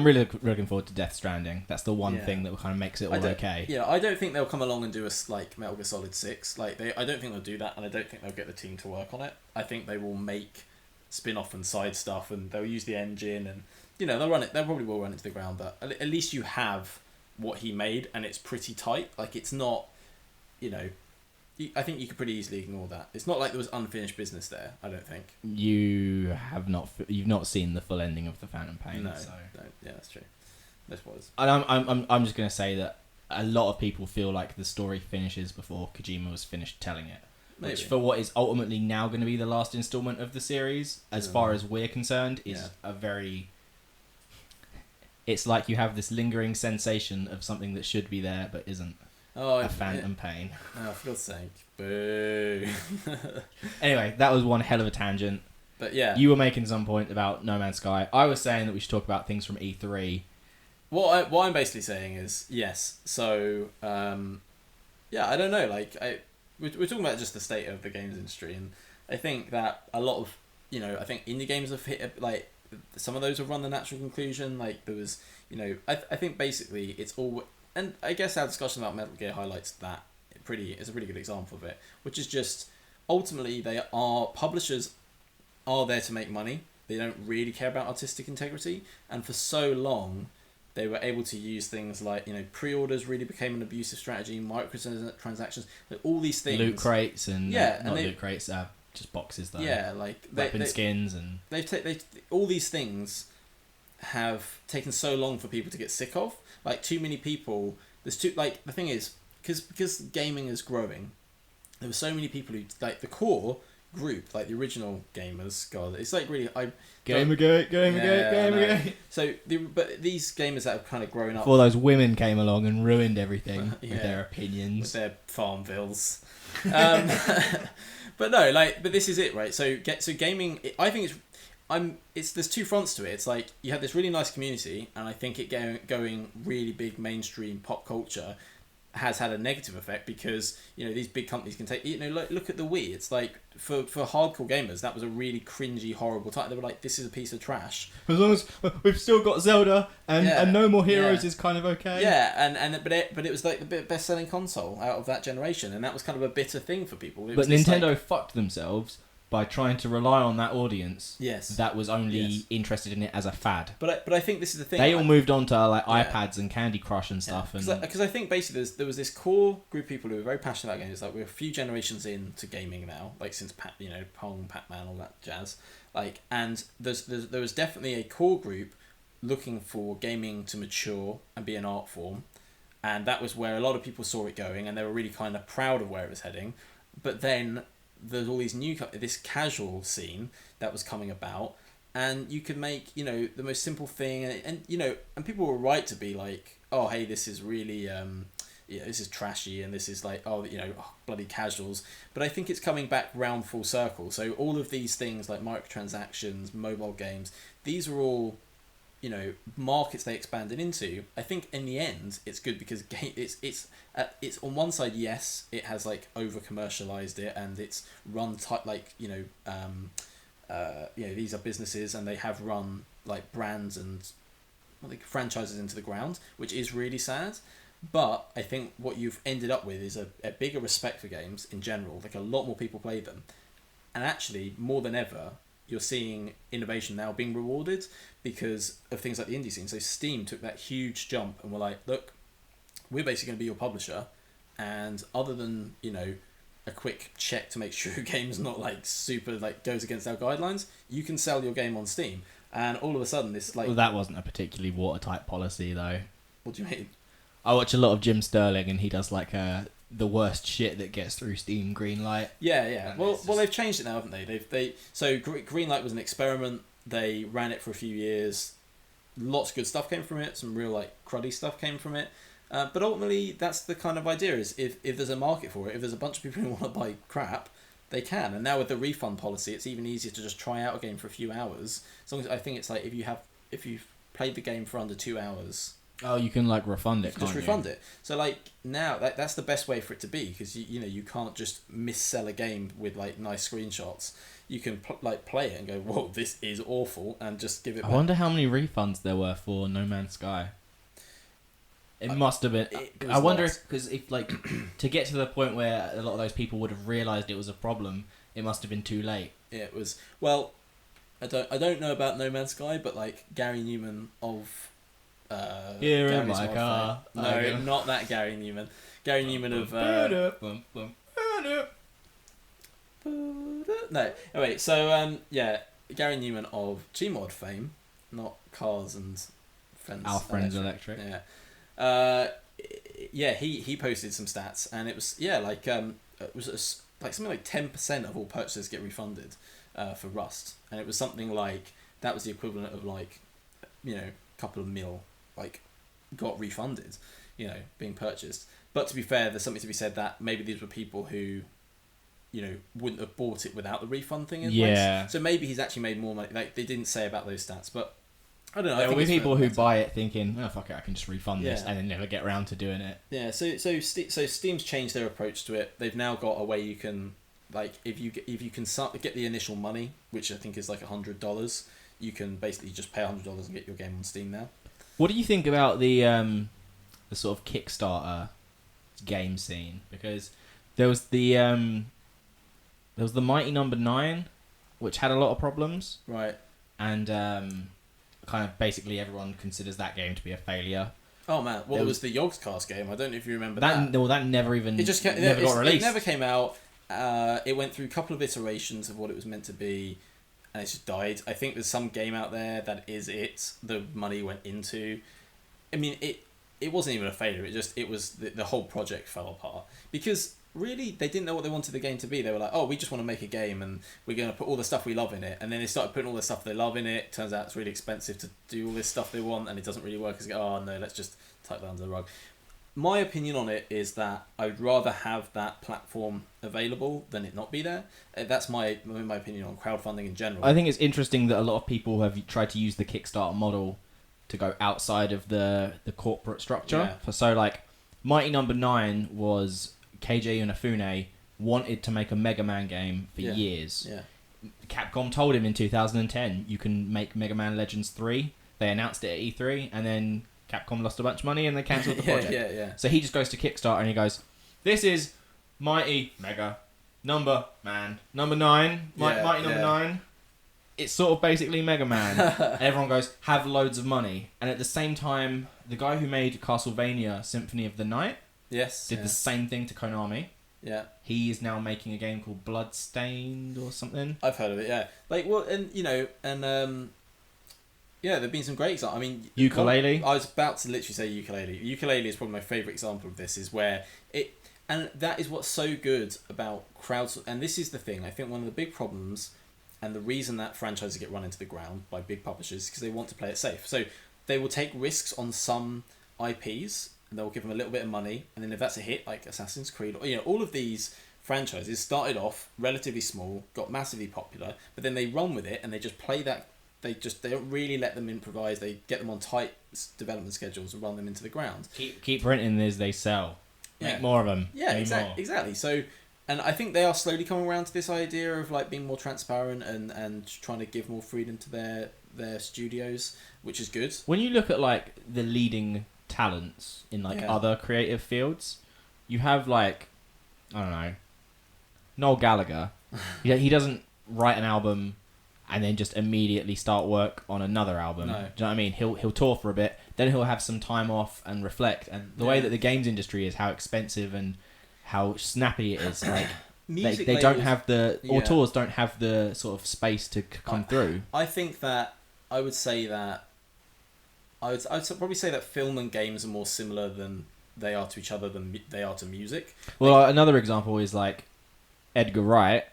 [SPEAKER 1] really looking forward to Death Stranding. That's the one thing that kind of makes it all okay. Yeah, I don't think they'll come along and do Metal Gear Solid 6. I don't think they'll do that, and I don't think they'll get the team to work on it. I think they will make spin-off and side stuff, and they'll use the engine, and they'll run it. They probably will run it to the ground, but at least you have what he made, and it's pretty tight. It's not, I think you could pretty easily ignore that. It's not like there was unfinished business there. I don't think. You've not seen the full ending of the Phantom Pain. No, yeah, that's true. This was. And I'm just gonna say that a lot of people feel like the story finishes before Kojima was finished telling it. Maybe. Which, for what is ultimately now going to be the last installment of the series, as far as we're concerned, is a very. It's like you have this lingering sensation of something that should be there but isn't. A Phantom Pain. Oh, for God's sake. Boo. Anyway, that was one hell of a tangent. But yeah. You were making some point about No Man's Sky. I was saying that we should talk about things from E3. What I'm basically saying is, yes. So, I don't know. We're talking about just the state of the games industry, and I think that a lot of, I think indie games have hit, some of those have run the natural conclusion. There was, I think basically it's all. And I guess our discussion about Metal Gear highlights that it's a really good example of it, which is just ultimately publishers are there to make money. They don't really care about artistic integrity, and for so long they were able to use things like pre-orders really became an abusive strategy, microtransactions, all these things, loot crates and loot crates, just boxes though. Yeah, weapon skins, and they've all these things have taken so long for people to get sick of. Too many people. There's the thing is, because gaming is growing, there were so many people who the core group, the original gamers. God, it's really Gamergate. So but these gamers that have kind of grown up. Before those women came along and ruined everything with their opinions, with their Farmvilles. But no, but this is it, right? So gaming. I think it's there's two fronts to it. It's you have this really nice community, and I think it going really big mainstream pop culture has had a negative effect because these big companies can take look at the Wii. It's for hardcore gamers that was a really cringy, horrible title. They were like, this is a piece of trash. As long as we've still got Zelda and No More Heroes is kind of okay. Yeah, but it was the best selling console out of that generation, and that was kind of a bitter thing for people. But Nintendo fucked themselves by trying to rely on that audience,
[SPEAKER 2] Yes.
[SPEAKER 1] that was only interested in it as a fad.
[SPEAKER 2] But I think this is the thing.
[SPEAKER 1] They all moved on to like iPads and Candy Crush and stuff.
[SPEAKER 2] Because I think basically there was this core group of people who were very passionate about games. Like we're a few generations into gaming now, like since Pong, Pac-Man, all that jazz. Like, and there was definitely a core group looking for gaming to mature and be an art form, and that was where a lot of people saw it going, and they were really kind of proud of where it was heading. But then there's all these this casual scene that was coming about, and you could make the most simple thing, and people were right to be like, oh hey, this is really this is trashy, and this is like bloody casuals. But I think it's coming back round full circle. So all of these things like microtransactions, mobile games, these are all markets they expanded into. I think in the end it's good because it's on one side, yes, it has like over commercialized it, and it's run these are businesses, and they have run like brands and franchises into the ground, which is really sad. But I think what you've ended up with is a bigger respect for games in general. Like a lot more people play them, and actually more than ever you're seeing innovation now being rewarded because of things like the indie scene. So Steam took that huge jump and were like, look, we're basically going to be your publisher, and other than a quick check to make sure your game's not like super like goes against our guidelines, you can sell your game on Steam. And all of a sudden this like...
[SPEAKER 1] Well, that wasn't a particularly watertight policy though.
[SPEAKER 2] What do you mean?
[SPEAKER 1] I watch a lot of Jim Sterling, and he does like the worst shit that gets through Steam Greenlight.
[SPEAKER 2] Yeah. Well, they've changed it now, haven't they? So Greenlight was an experiment. They ran it for a few years. Lots of good stuff came from it. Some real like cruddy stuff came from it. But ultimately, that's the kind of idea: is if there's a market for it, if there's a bunch of people who want to buy crap, they can. And now with the refund policy, it's even easier to just try out a game for a few hours. As long as I think it's like if you've played the game for under 2 hours.
[SPEAKER 1] Oh, you can like refund it.
[SPEAKER 2] Just refund it. So like now that's the best way for it to be, because you can't just missell a game with like nice screenshots. You can play it and go, whoa, this is awful, and just give it back.
[SPEAKER 1] I wonder how many refunds there were for No Man's Sky. It must have been. I wonder because if like to get to the point where a lot of those people would have realised it was a problem, it must have been too late.
[SPEAKER 2] Yeah, it was. Well, I don't know about No Man's Sky, but like Gary Newman of.
[SPEAKER 1] Here in my car.
[SPEAKER 2] No, not that Gary Newman. Gary Newman of. No. Oh wait. So Gary Newman of Gmod fame, not Cars and Friends.
[SPEAKER 1] Our Friends Electric.
[SPEAKER 2] Yeah. He posted some stats, and it was it was like something like 10% of all purchases get refunded for Rust, and it was something like that was the equivalent of like a couple of mil like got refunded, being purchased. But to be fair, there's something to be said that maybe these were people who wouldn't have bought it without the refund thing in place. So maybe he's actually made more money. Like they didn't say about those stats, but I don't know.
[SPEAKER 1] There will be people who buy it thinking, oh fuck it, I can just refund this, and then never get around to doing it.
[SPEAKER 2] Yeah, so Steam's changed their approach to it. They've now got a way you can like if you can get the initial money, which I think is like $100, you can basically just pay $100 and get your game on Steam now.
[SPEAKER 1] What do you think about the sort of Kickstarter game scene? Because there was the Mighty Number 9, which had a lot of problems,
[SPEAKER 2] right?
[SPEAKER 1] And kind of basically everyone considers that game to be a failure.
[SPEAKER 2] Oh man, well, there was the Yogscast game. I don't know if you remember that.
[SPEAKER 1] Well, that never even
[SPEAKER 2] never got released. It never came out. It went through a couple of iterations of what it was meant to be, and it just died. I think there's some game out there that is it. The money went into. I mean, it wasn't even a failure. It was the whole project fell apart because really they didn't know what they wanted the game to be. They were like, oh, we just want to make a game and we're going to put all the stuff we love in it. And then they started putting all the stuff they love in it. Turns out it's really expensive to do all this stuff they want, and it doesn't really work. It's like, oh no, let's just tuck that under the rug. My opinion on it is that I'd rather have that platform available than it not be there. That's my opinion on crowdfunding in general.
[SPEAKER 1] I think it's interesting that a lot of people have tried to use the Kickstarter model to go outside of the corporate structure. Yeah. So like Mighty Number 9 was KJ Inafune wanted to make a Mega Man game for years. Yeah. Capcom told him in 2010, you can make Mega Man Legends 3. They announced it at E3, and then Capcom lost a bunch of money and they cancelled the project.
[SPEAKER 2] Yeah.
[SPEAKER 1] So he just goes to Kickstarter and he goes, this is Mighty Mega Number 9, Mighty Number 9. It's sort of basically Mega Man. Everyone goes, have loads of money. And at the same time, the guy who made Castlevania Symphony of the Night did the same thing to Konami.
[SPEAKER 2] Yeah.
[SPEAKER 1] He is now making a game called Bloodstained or something.
[SPEAKER 2] I've heard of it, yeah. Like, well, and, you know, and, yeah, there've been some great examples. I mean...
[SPEAKER 1] Ukulele?
[SPEAKER 2] I was about to literally say ukulele. Ukulele is probably my favourite example of this, is where it... And that is what's so good about crowdsourcing. And this is the thing. I think one of the big problems, and the reason that franchises get run into the ground by big publishers, is because they want to play it safe. So they will take risks on some IPs, and they'll give them a little bit of money, and then if that's a hit, like Assassin's Creed, or, you know, all of these franchises started off relatively small, got massively popular, but then they run with it, and they just play that. They don't really let them improvise. They get them on tight development schedules and run them into the ground.
[SPEAKER 1] Keep printing as they sell. Make more of them.
[SPEAKER 2] Yeah, exactly. So, and I think they are slowly coming around to this idea of like being more transparent and trying to give more freedom to their studios, which is good.
[SPEAKER 1] When you look at like the leading talents in like other creative fields, you have like, I don't know, Noel Gallagher. He doesn't write an album and then just immediately start work on another album.
[SPEAKER 2] No.
[SPEAKER 1] Do you know what I mean? He'll tour for a bit, then he'll have some time off and reflect. And the way that the games industry is, how expensive and how snappy it is, like they don't have the auteurs don't have the sort of space to come through.
[SPEAKER 2] I think that I would probably say that film and games are more similar than they are to each other than they are to music.
[SPEAKER 1] Well, another example is like Edgar Wright.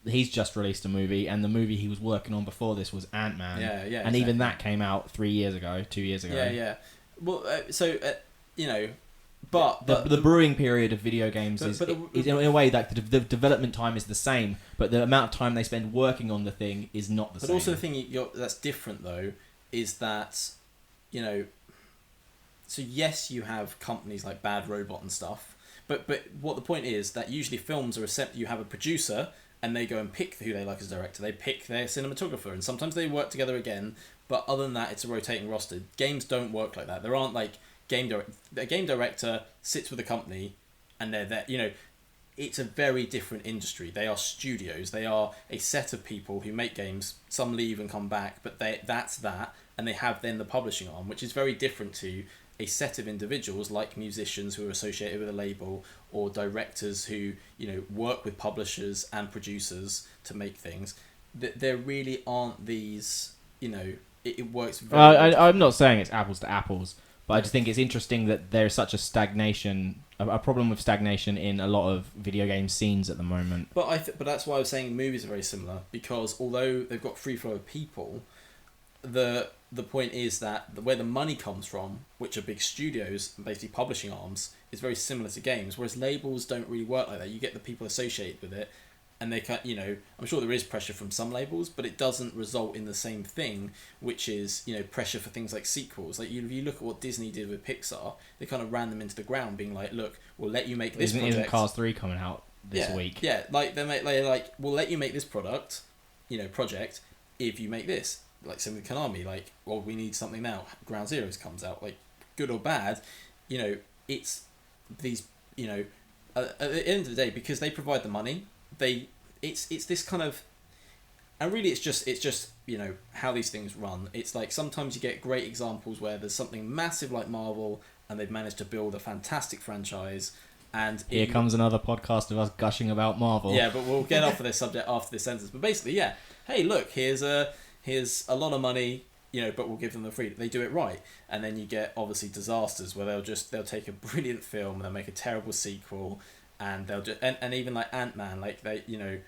[SPEAKER 1] He's just released a movie, and the movie he was working on before this was Ant-Man. Yeah, and even that came out 2 years ago.
[SPEAKER 2] Yeah. Well, you know,
[SPEAKER 1] but the brewing period of video games is in a way that the development time is the same, but the amount of time they spend working on the thing is not the same.
[SPEAKER 2] But also the thing that's different though is that, you know, so yes, you have companies like Bad Robot and stuff, but what the point is that usually films are you have a producer. And they go and pick who they like as director. They pick their cinematographer, and sometimes they work together again. But other than that, it's a rotating roster. Games don't work like that. There aren't like a game director sits with a company, and they're there. You know, it's a very different industry. They are studios. They are a set of people who make games. Some leave and come back, but that's that, and they have then the publishing arm, which is very different to a set of individuals like musicians who are associated with a label, or directors who, you know, work with publishers and producers to make things. There really aren't these, you know, it works very
[SPEAKER 1] I'm not saying it's apples to apples, but I just think it's interesting that there's such a stagnation, a problem with stagnation in a lot of video game scenes at the moment.
[SPEAKER 2] But that's why I was saying movies are very similar, because although they've got free flow of people, the point is that where the money comes from, which are big studios and basically publishing arms, is very similar to games, whereas labels don't really work like that. You get the people associated with it, and they can, you know, I'm sure there is pressure from some labels, but it doesn't result in the same thing, which is, you know, pressure for things like sequels. Like if you look at what Disney did with Pixar, they kind of ran them into the ground, being like, look, we'll let you make this project.
[SPEAKER 1] Isn't Cars 3 coming out this week?
[SPEAKER 2] Yeah, like they're like, we'll let you make this project if you make this. Like same with Konami, like, well, we need something now. Ground Zeroes comes out, like, good or bad, you know, it's these, you know, at the end of the day, because they provide the money, it's this kind of, and really it's just you know how these things run. It's like sometimes you get great examples where there's something massive like Marvel, and they've managed to build a fantastic franchise. And
[SPEAKER 1] here comes another podcast of us gushing about Marvel.
[SPEAKER 2] Yeah, but we'll get off of this subject after this sentence. But basically, yeah, hey, look, here's a lot of money, you know, but we'll give them the freedom. They do it right. And then you get, obviously, disasters where they'll take a brilliant film and they'll make a terrible sequel, and they'll just, and even like Ant-Man, like they, you know,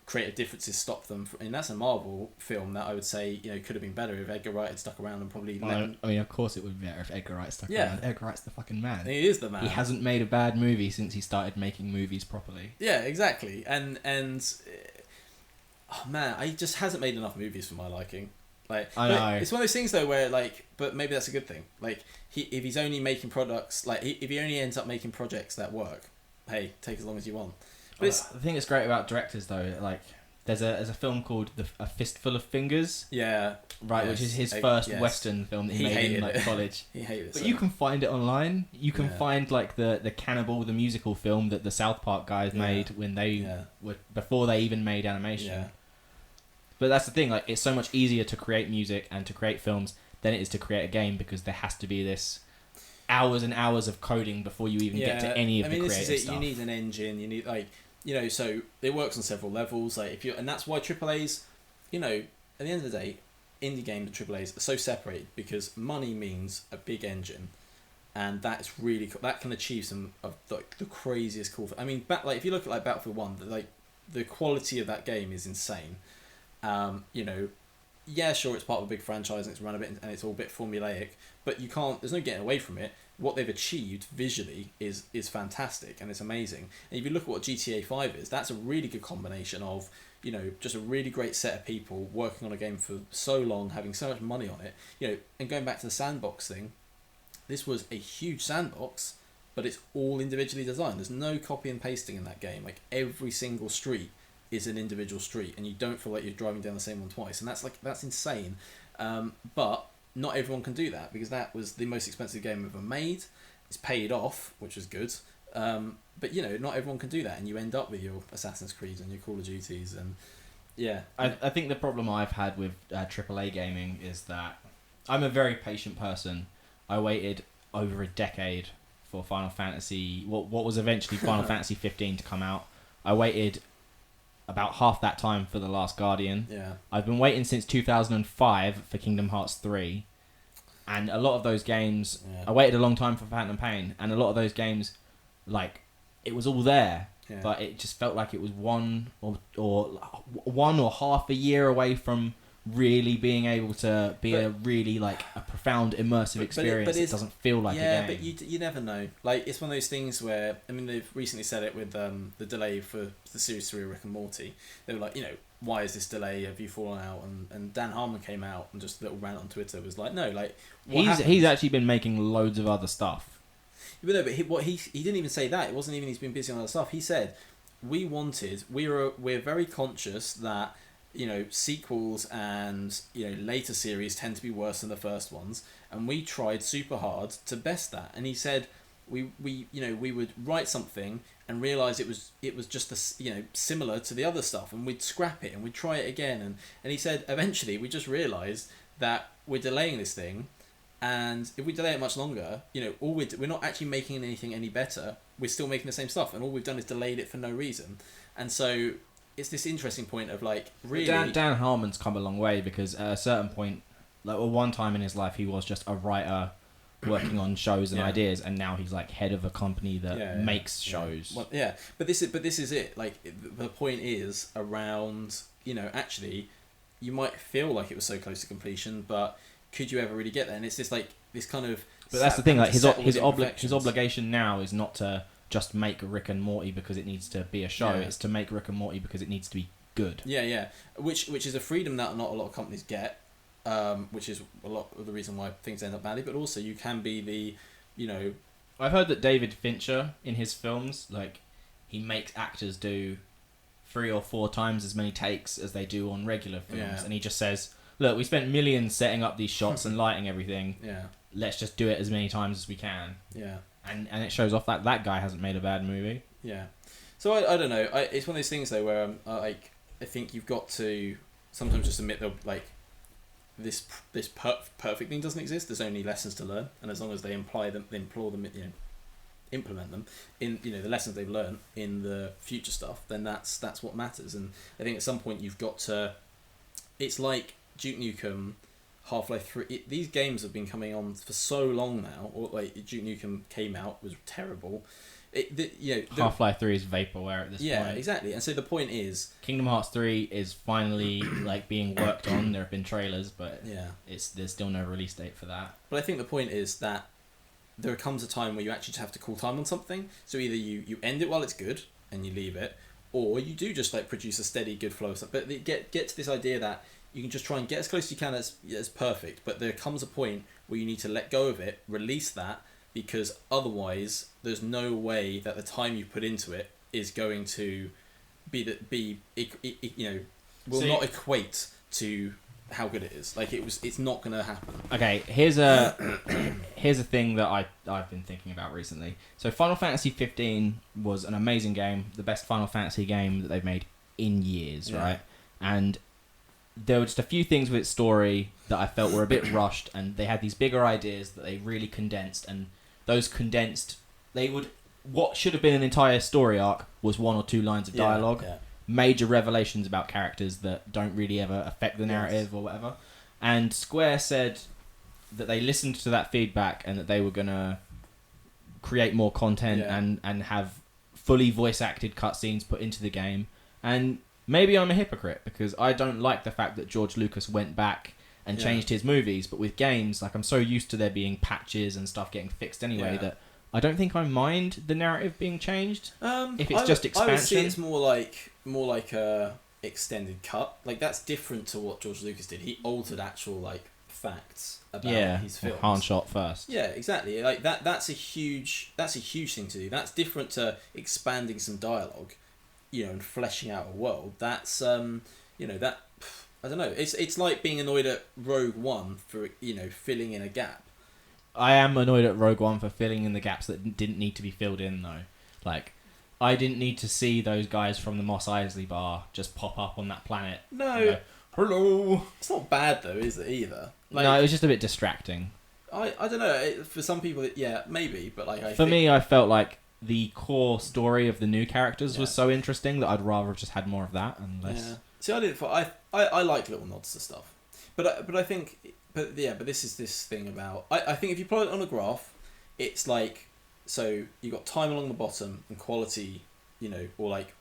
[SPEAKER 2] creative differences stop them and that's a Marvel film that I would say, you know, could have been better if Edgar Wright had stuck around and probably
[SPEAKER 1] I mean, of course it would be better if Edgar Wright stuck around. Edgar Wright's the fucking man.
[SPEAKER 2] He is the man.
[SPEAKER 1] He hasn't made a bad movie since he started making movies properly.
[SPEAKER 2] Yeah, exactly. And oh man, he just hasn't made enough movies for my liking. Like,
[SPEAKER 1] I know.
[SPEAKER 2] It's one of those things though where like, but maybe that's a good thing. Like, if he's only making products, like if he only ends up making projects that work, hey, take as long as you want. But
[SPEAKER 1] the thing that's great about directors though, like there's a film called A Fistful of Fingers.
[SPEAKER 2] Yeah.
[SPEAKER 1] Right,
[SPEAKER 2] Yes.
[SPEAKER 1] which is his first
[SPEAKER 2] Yes.
[SPEAKER 1] Western film that he made
[SPEAKER 2] hated
[SPEAKER 1] in like
[SPEAKER 2] it.
[SPEAKER 1] college.
[SPEAKER 2] He hated it.
[SPEAKER 1] But
[SPEAKER 2] so
[SPEAKER 1] you can find it online. You can
[SPEAKER 2] Yeah.
[SPEAKER 1] find like the Cannibal the musical film that the South Park guys
[SPEAKER 2] Yeah.
[SPEAKER 1] made when they
[SPEAKER 2] Yeah.
[SPEAKER 1] were before they even made animation.
[SPEAKER 2] Yeah.
[SPEAKER 1] But that's the thing, like it's so much easier to create music and to create films than it is to create a game because there has to be this hours and hours of coding before you even get to any of the creative
[SPEAKER 2] this is it.
[SPEAKER 1] stuff.
[SPEAKER 2] You need an engine. You need so it works on several levels. Like and that's why AAA's, at the end of the day, indie games and AAA's are so separated because money means a big engine, and that's really that can achieve some of like the craziest cool. I mean, if you look at like Battlefield 1, like the quality of that game is insane. Yeah, sure, it's part of a big franchise and it's run a bit and it's all a bit formulaic, but there's no getting away from it. What they've achieved visually is fantastic and it's amazing. And if you look at what GTA 5 is, that's a really good combination of, just a really great set of people working on a game for so long, having so much money on it, and going back to the sandbox thing, this was a huge sandbox, but it's all individually designed. There's no copy and pasting in that game. Like every single street is an individual street and you don't feel like you're driving down the same one twice, and that's insane. But not everyone can do that because that was the most expensive game ever made. It's paid off, which is good, but not everyone can do that, and you end up with your Assassin's Creed and your Call of Duties. And
[SPEAKER 1] I think the problem I've had with AAA gaming is that I'm a very patient person. I waited over a decade for Final Fantasy, what was eventually Final Fantasy 15 to come out. I waited about half that time for The Last Guardian.
[SPEAKER 2] Yeah.
[SPEAKER 1] I've been waiting since 2005 for Kingdom Hearts 3. And a lot of those games, I waited a long time for Phantom Pain, and a lot of those games, like, it was all there, but it just felt like it was one or half a year away from really being able to be a really like a profound immersive experience. It doesn't feel like a game.
[SPEAKER 2] Yeah, but you never know. Like it's one of those things where they've recently said it with the delay for the series 3 of Rick and Morty. They were like, why is this delay? Have you fallen out? And Dan Harmon came out and just a little rant on Twitter was like, no, like
[SPEAKER 1] he's actually been making loads of other stuff.
[SPEAKER 2] But no, but he didn't even say that. It wasn't even he's been busy on other stuff. He said we're very conscious that sequels and later series tend to be worse than the first ones, and we tried super hard to best that. And he said we would write something and realize it was just similar to the other stuff, and we'd scrap it and we'd try it again. And he said eventually we just realized that we're delaying this thing, and if we delay it much longer, we're not actually making anything any better. We're still making the same stuff, and all we've done is delayed it for no reason. And so it's this interesting point of like really
[SPEAKER 1] Dan Harmon's come a long way, because at a certain point, like one time in his life, he was just a writer working on shows and ideas, and now he's like head of a company that makes shows.
[SPEAKER 2] Well, but this is it. Like the point is around actually you might feel like it was so close to completion, but could you ever really get there? And it's just like this kind of.
[SPEAKER 1] But that's the thing. Like his obligation now is not to just make Rick and Morty because it needs to be a show.
[SPEAKER 2] Yeah.
[SPEAKER 1] It's to make Rick and Morty because it needs to be good.
[SPEAKER 2] Yeah. Which is a freedom that not a lot of companies get. Which is a lot of the reason why things end up badly. But also you can be
[SPEAKER 1] I've heard that David Fincher in his films, like, he makes actors do 3 or 4 times as many takes as they do on regular films, and he just says, "Look, we spent millions setting up these shots and lighting everything.
[SPEAKER 2] Yeah.
[SPEAKER 1] Let's just do it as many times as we can."
[SPEAKER 2] Yeah.
[SPEAKER 1] And it shows off that guy hasn't made a bad movie.
[SPEAKER 2] Yeah. So I don't know. It's one of those things though where I think you've got to sometimes just admit that like this perfect thing doesn't exist. There's only lessons to learn, and as long as they implement them in the lessons they've learned in the future stuff, then that's what matters. And I think at some point you've got to. It's like Duke Nukem, Half-Life 3. These games have been coming on for so long now. Or like Duke Nukem came out, was terrible.
[SPEAKER 1] Half-Life 3 is vaporware at this point.
[SPEAKER 2] Yeah, exactly. And so the point is,
[SPEAKER 1] Kingdom Hearts 3 is finally like being worked on. There have been trailers, but there's still no release date for that.
[SPEAKER 2] But I think the point is that there comes a time where you actually just have to call time on something. So either you end it while it's good and you leave it, or you do just like produce a steady good flow of stuff. But get to this idea that you can just try and get as close as you can as perfect, but there comes a point where you need to let go of it, release that, because otherwise there's no way that the time you put into it is going to be will not equate to how good it is. Like it's not going to happen.
[SPEAKER 1] Okay, here's a thing that I've been thinking about recently. So Final Fantasy 15 was an amazing game, the best Final Fantasy game that they've made in years, right? And there were just a few things with its story that I felt were a bit rushed, and they had these bigger ideas that they really condensed, and those condensed, what should have been an entire story arc was 1 or 2 lines of dialogue.
[SPEAKER 2] Yeah.
[SPEAKER 1] Major revelations about characters that don't really ever affect the narrative or whatever. And Square said that they listened to that feedback and that they were going to create more content and have fully voice acted cutscenes put into the game. And maybe I'm a hypocrite because I don't like the fact that George Lucas went back and changed his movies. But with games, like, I'm so used to there being patches and stuff getting fixed anyway that I don't think I mind the narrative being changed. If it's just expansion. I would see
[SPEAKER 2] it's more like a extended cut. Like, that's different to what George Lucas did. He altered actual like facts about his films.
[SPEAKER 1] Han shot first.
[SPEAKER 2] Yeah, exactly. Like that's a huge thing to do. That's different to expanding some dialogue, and fleshing out a world. That's that I don't know. It's like being annoyed at Rogue One for filling in a gap.
[SPEAKER 1] I am annoyed at Rogue One for filling in the gaps that didn't need to be filled in, though. Like, I didn't need to see those guys from the Mos Eisley bar just pop up on that planet.
[SPEAKER 2] No.
[SPEAKER 1] Go, hello.
[SPEAKER 2] It's not bad, though, is it, either? Like,
[SPEAKER 1] no, it was just a bit distracting.
[SPEAKER 2] I don't know. For some people, maybe. But like,
[SPEAKER 1] For me, I felt like the core story of the new characters was so interesting that I'd rather have just had more of that and less...
[SPEAKER 2] Yeah. See, I didn't... I like little nods to stuff. But I think... But this is this thing about... I think if you plot it on a graph, it's like... So, you got time along the bottom and quality, or like,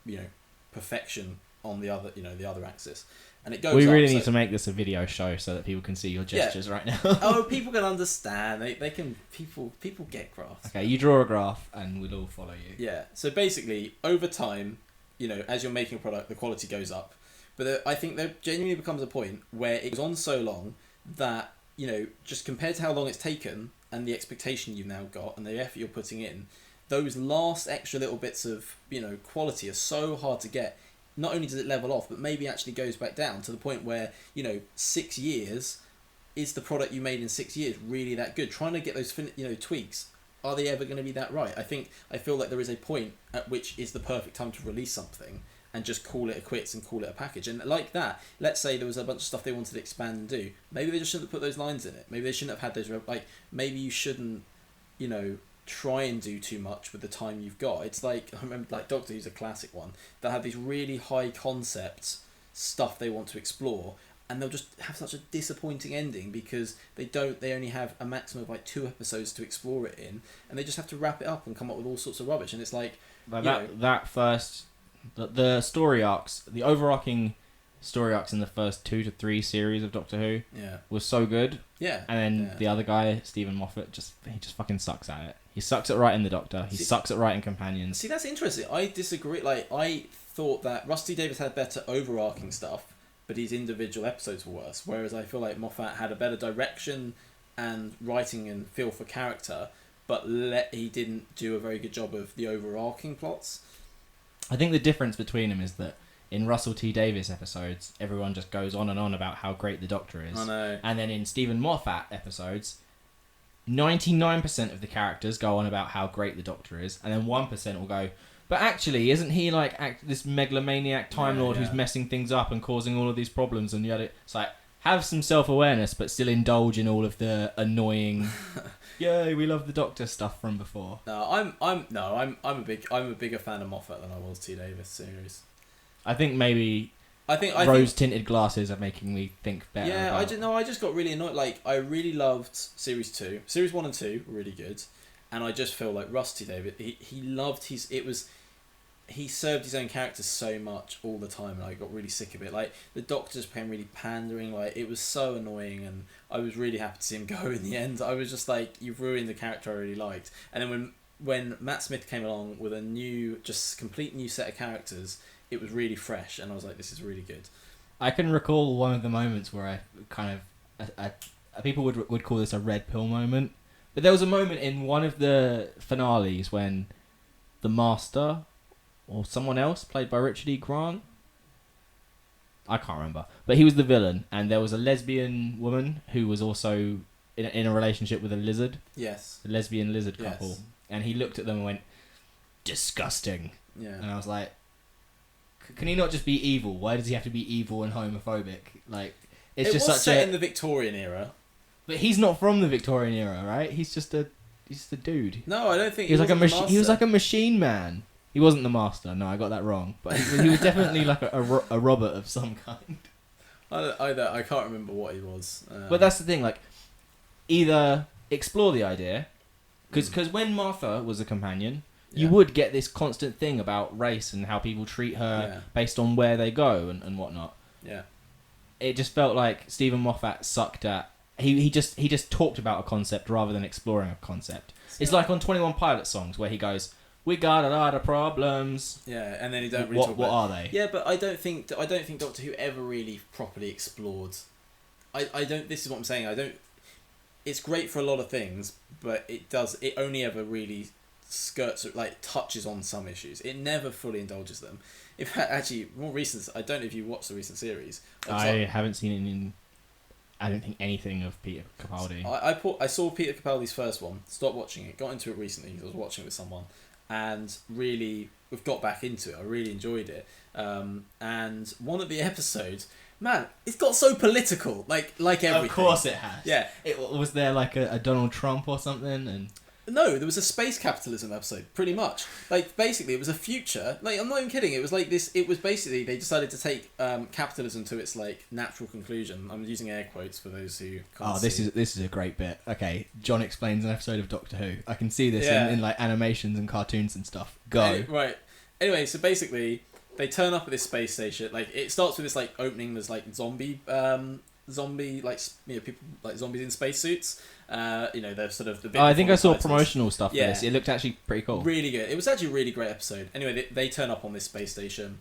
[SPEAKER 2] perfection on the other, the other axis. And it goes
[SPEAKER 1] We
[SPEAKER 2] up,
[SPEAKER 1] really need to make this a video show so that people can see your gestures right now.
[SPEAKER 2] Oh, people can understand. They can... People get graphs.
[SPEAKER 1] Okay, you draw a graph and we'll all follow you.
[SPEAKER 2] Yeah. So basically, over time, as you're making a product, the quality goes up. But I think there genuinely becomes a point where it goes on so long that, just compared to how long it's taken and the expectation you've now got and the effort you're putting in, those last extra little bits of, quality are so hard to get. Not only does it level off, but maybe actually goes back down to the point where, 6 years, is the product you made in 6 years really that good? Trying to get those, tweaks, are they ever going to be that right? I feel like there is a point at which is the perfect time to release something and just call it a quits and call it a package. And like that, let's say there was a bunch of stuff they wanted to expand and do. Maybe they just shouldn't have put those lines in it. Maybe they shouldn't have had those... maybe you shouldn't, try and do too much with the time you've got. It's like, I remember, like, Doctor Who's a classic one, that have these really high concept stuff they want to explore, and they'll just have such a disappointing ending because they only have a maximum of like 2 episodes to explore it in, and they just have to wrap it up and come up with all sorts of rubbish. And it's like...
[SPEAKER 1] The story arcs, the overarching story arcs in the first 2 to 3 series of Doctor Who was so good.
[SPEAKER 2] Yeah.
[SPEAKER 1] And then the other guy, Stephen Moffat, he just fucking sucks at it. He sucks at writing the Doctor. He sucks at writing Companions.
[SPEAKER 2] See, that's interesting. I disagree. Like, I thought that Rusty Davies had better overarching stuff, but his individual episodes were worse. Whereas I feel like Moffat had a better direction and writing and feel for character, but he didn't do a very good job of the overarching plots.
[SPEAKER 1] I think the difference between them is that in Russell T Davies episodes, everyone just goes on and on about how great the Doctor is.
[SPEAKER 2] I know.
[SPEAKER 1] And then in Stephen Moffat episodes, 99% of the characters go on about how great the Doctor is, and then 1% will go, but actually, isn't he like this megalomaniac Time Lord who's messing things up and causing all of these problems? And it's like, have some self-awareness, but still indulge in all of the annoying... Yay, we love the Doctor stuff from before.
[SPEAKER 2] No, I'm a bigger fan of Moffat than I was T Davies series.
[SPEAKER 1] I think maybe rose-tinted glasses are making me think better.
[SPEAKER 2] Yeah, I just got really annoyed. Like, I really loved series 2. Series 1 and 2 were really good, and I just feel like Rusty Davies, he loved he served his own characters so much all the time, and I got really sick of it. Like, the Doctors became really pandering. Like, it was so annoying, and I was really happy to see him go in the end. I was just like, you've ruined the character I really liked. And then when Matt Smith came along with a new, just complete new set of characters, it was really fresh, and I was like, this is really good.
[SPEAKER 1] I can recall one of the moments where I kind of... people would call this a red pill moment, but there was a moment in one of the finales when the Master... or someone else, played by Richard E. Grant, I can't remember, but he was the villain, and there was a lesbian woman who was also in a relationship with a lizard.
[SPEAKER 2] Yes.
[SPEAKER 1] A lesbian lizard
[SPEAKER 2] Yes.
[SPEAKER 1] couple, and he looked at them and went, "Disgusting."
[SPEAKER 2] Yeah.
[SPEAKER 1] And I was like, "Can he not just be evil? Why does he have to be evil and homophobic? Like, it's
[SPEAKER 2] It
[SPEAKER 1] just
[SPEAKER 2] was
[SPEAKER 1] such
[SPEAKER 2] set
[SPEAKER 1] a."
[SPEAKER 2] in the Victorian era.
[SPEAKER 1] But he's not from the Victorian era, right? He's just a dude.
[SPEAKER 2] No, I don't think
[SPEAKER 1] He was like a
[SPEAKER 2] wasn't the
[SPEAKER 1] machine. He was
[SPEAKER 2] master.
[SPEAKER 1] like a machine man. He wasn't the master. No, I got that wrong. But he was definitely like a Robert of some kind.
[SPEAKER 2] I can't remember what he was.
[SPEAKER 1] But that's the thing. Like, either explore the idea, because when Martha was a companion, you would get this constant thing about race and how people treat her based on where they go and whatnot.
[SPEAKER 2] Yeah.
[SPEAKER 1] It just felt like Stephen Moffat sucked at. He just talked about a concept rather than exploring a concept. It's like on 21 Pilots songs where he goes, "We got a lot of problems."
[SPEAKER 2] Yeah, and then he don't really
[SPEAKER 1] What
[SPEAKER 2] talk
[SPEAKER 1] what
[SPEAKER 2] about.
[SPEAKER 1] are they?
[SPEAKER 2] Yeah, but I don't think Doctor Who ever really properly explored. I don't. This is what I'm saying. I don't. It's great for a lot of things, but it only ever really skirts, like, touches on some issues. It never fully indulges them. In fact, actually, more recent. I don't know if you watched the recent series.
[SPEAKER 1] I haven't seen it in. I don't think anything of Peter Capaldi.
[SPEAKER 2] I saw Peter Capaldi's first one. Stopped watching it. Got into it recently because I was watching it with someone, and really we've got back into it. I really enjoyed it. And one of the episodes, man, it's got so political. Like everything.
[SPEAKER 1] Of course it has.
[SPEAKER 2] Yeah.
[SPEAKER 1] Was there like a Donald Trump or something? And
[SPEAKER 2] No, there was a space capitalism episode, pretty much. Like, basically, it was a future. Like, I'm not even kidding. It was like this. It was basically they decided to take capitalism to its like natural conclusion. I'm using air quotes for those who can't.
[SPEAKER 1] this is a great bit. Okay, John explains an episode of Doctor Who. I can see this
[SPEAKER 2] Yeah.
[SPEAKER 1] in like animations and cartoons and stuff. Go.
[SPEAKER 2] Right. Anyway, so basically, they turn up at this space station. Like, it starts with this like opening. There's like zombie like, you know, people like zombies in spacesuits. They're sort of the bit.
[SPEAKER 1] I think I
[SPEAKER 2] before
[SPEAKER 1] saw
[SPEAKER 2] the titles.
[SPEAKER 1] promotional stuff for
[SPEAKER 2] Yeah.
[SPEAKER 1] this. It looked actually pretty cool.
[SPEAKER 2] Really good. It was actually a really great episode. Anyway, they turn up on this space station,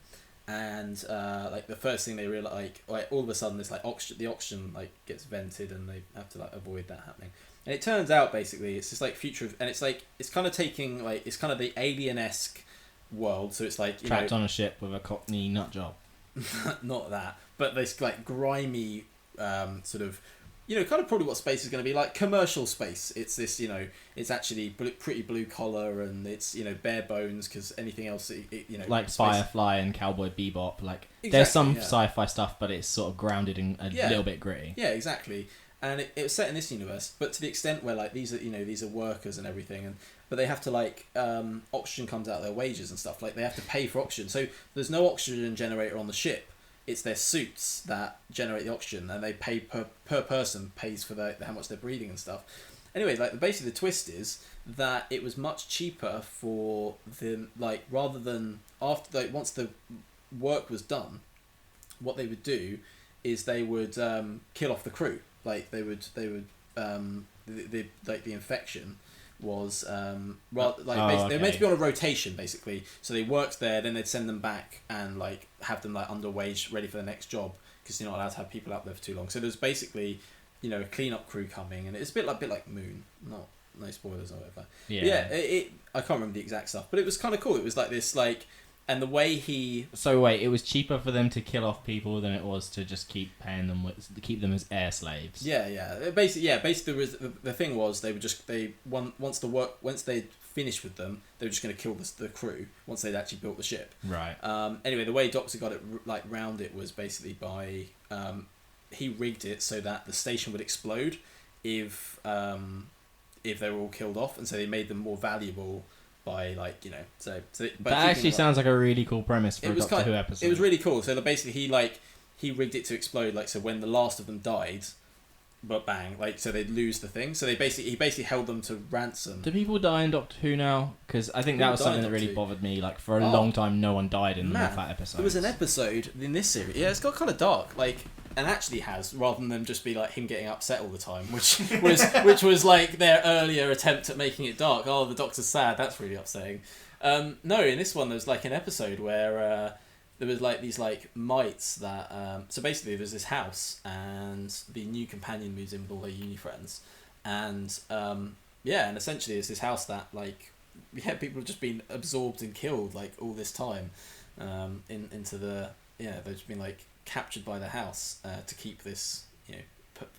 [SPEAKER 2] and like the first thing they realize, like all of a sudden, this like the oxygen like gets vented, and they have to like avoid that happening. And it turns out basically it's this like future, and it's like it's kind of taking like it's kind of the alien-esque world. So it's like
[SPEAKER 1] Trapped on a ship with a Cockney nut job.
[SPEAKER 2] not that, but this like grimy sort of. Kind of probably what space is going to be like. Commercial space. It's this, it's actually pretty blue collar, and it's, bare bones, because anything else,
[SPEAKER 1] like
[SPEAKER 2] space.
[SPEAKER 1] Firefly and Cowboy Bebop. Like,
[SPEAKER 2] Exactly,
[SPEAKER 1] there's some
[SPEAKER 2] yeah.
[SPEAKER 1] sci-fi stuff, but it's sort of grounded in a little bit gritty.
[SPEAKER 2] Yeah, exactly. And it was set in this universe, but to the extent where like these are workers and everything, but they have to like oxygen comes out of their wages and stuff. Like they have to pay for oxygen, so there's no oxygen generator on the ship. It's their suits that generate the oxygen, and they pay per person pays for how much they're breathing and stuff. Anyway, like basically the twist is that it was much cheaper for them, like rather than after like once the work was done, what they would do is they would kill off the crew. Like they would the infection was they're meant to be on a rotation basically, so they worked there, then they'd send them back and like have them like under wage ready for the next job, because you're not allowed to have people out there for too long. So there's basically a cleanup crew coming, and it's a bit like Moon, no spoilers or whatever. I can't remember the exact stuff, but it was kind of cool. It was like this like, and the way he...
[SPEAKER 1] So wait, it was cheaper for them to kill off people than it was to just keep paying them, keep them as air slaves.
[SPEAKER 2] Yeah. Basically, the thing was they would once they'd finished with them, they were just going to kill the crew once they'd actually built the ship.
[SPEAKER 1] Right.
[SPEAKER 2] Anyway, the way Doctor got it like round it was basically by he rigged it so that the station would explode if they were all killed off, and so they made them more valuable. By so
[SPEAKER 1] that actually sounds like a really cool premise for a Doctor Who episode.
[SPEAKER 2] It was really cool. So basically he rigged it to explode, like, so when the last of them died, but bang, like, so they'd lose the thing. So he basically held them to ransom.
[SPEAKER 1] Do people die in Doctor Who now? Because I think that was something that really bothered me. Like, for a long time, no one died in the Moffat episode.
[SPEAKER 2] There was an episode in this series. Yeah, it's got kind of dark, like, and actually has, rather than just be like him getting upset all the time, which was like their earlier attempt at making it dark. Oh, the Doctor's sad. That's really upsetting. No, in this one, there was like an episode where there was like these like mites that. So basically, there's this house, and the new companion moves in with all their uni friends, and and essentially it's this house that like people have just been absorbed and killed like all this time, into the they've just been like captured by the house to keep this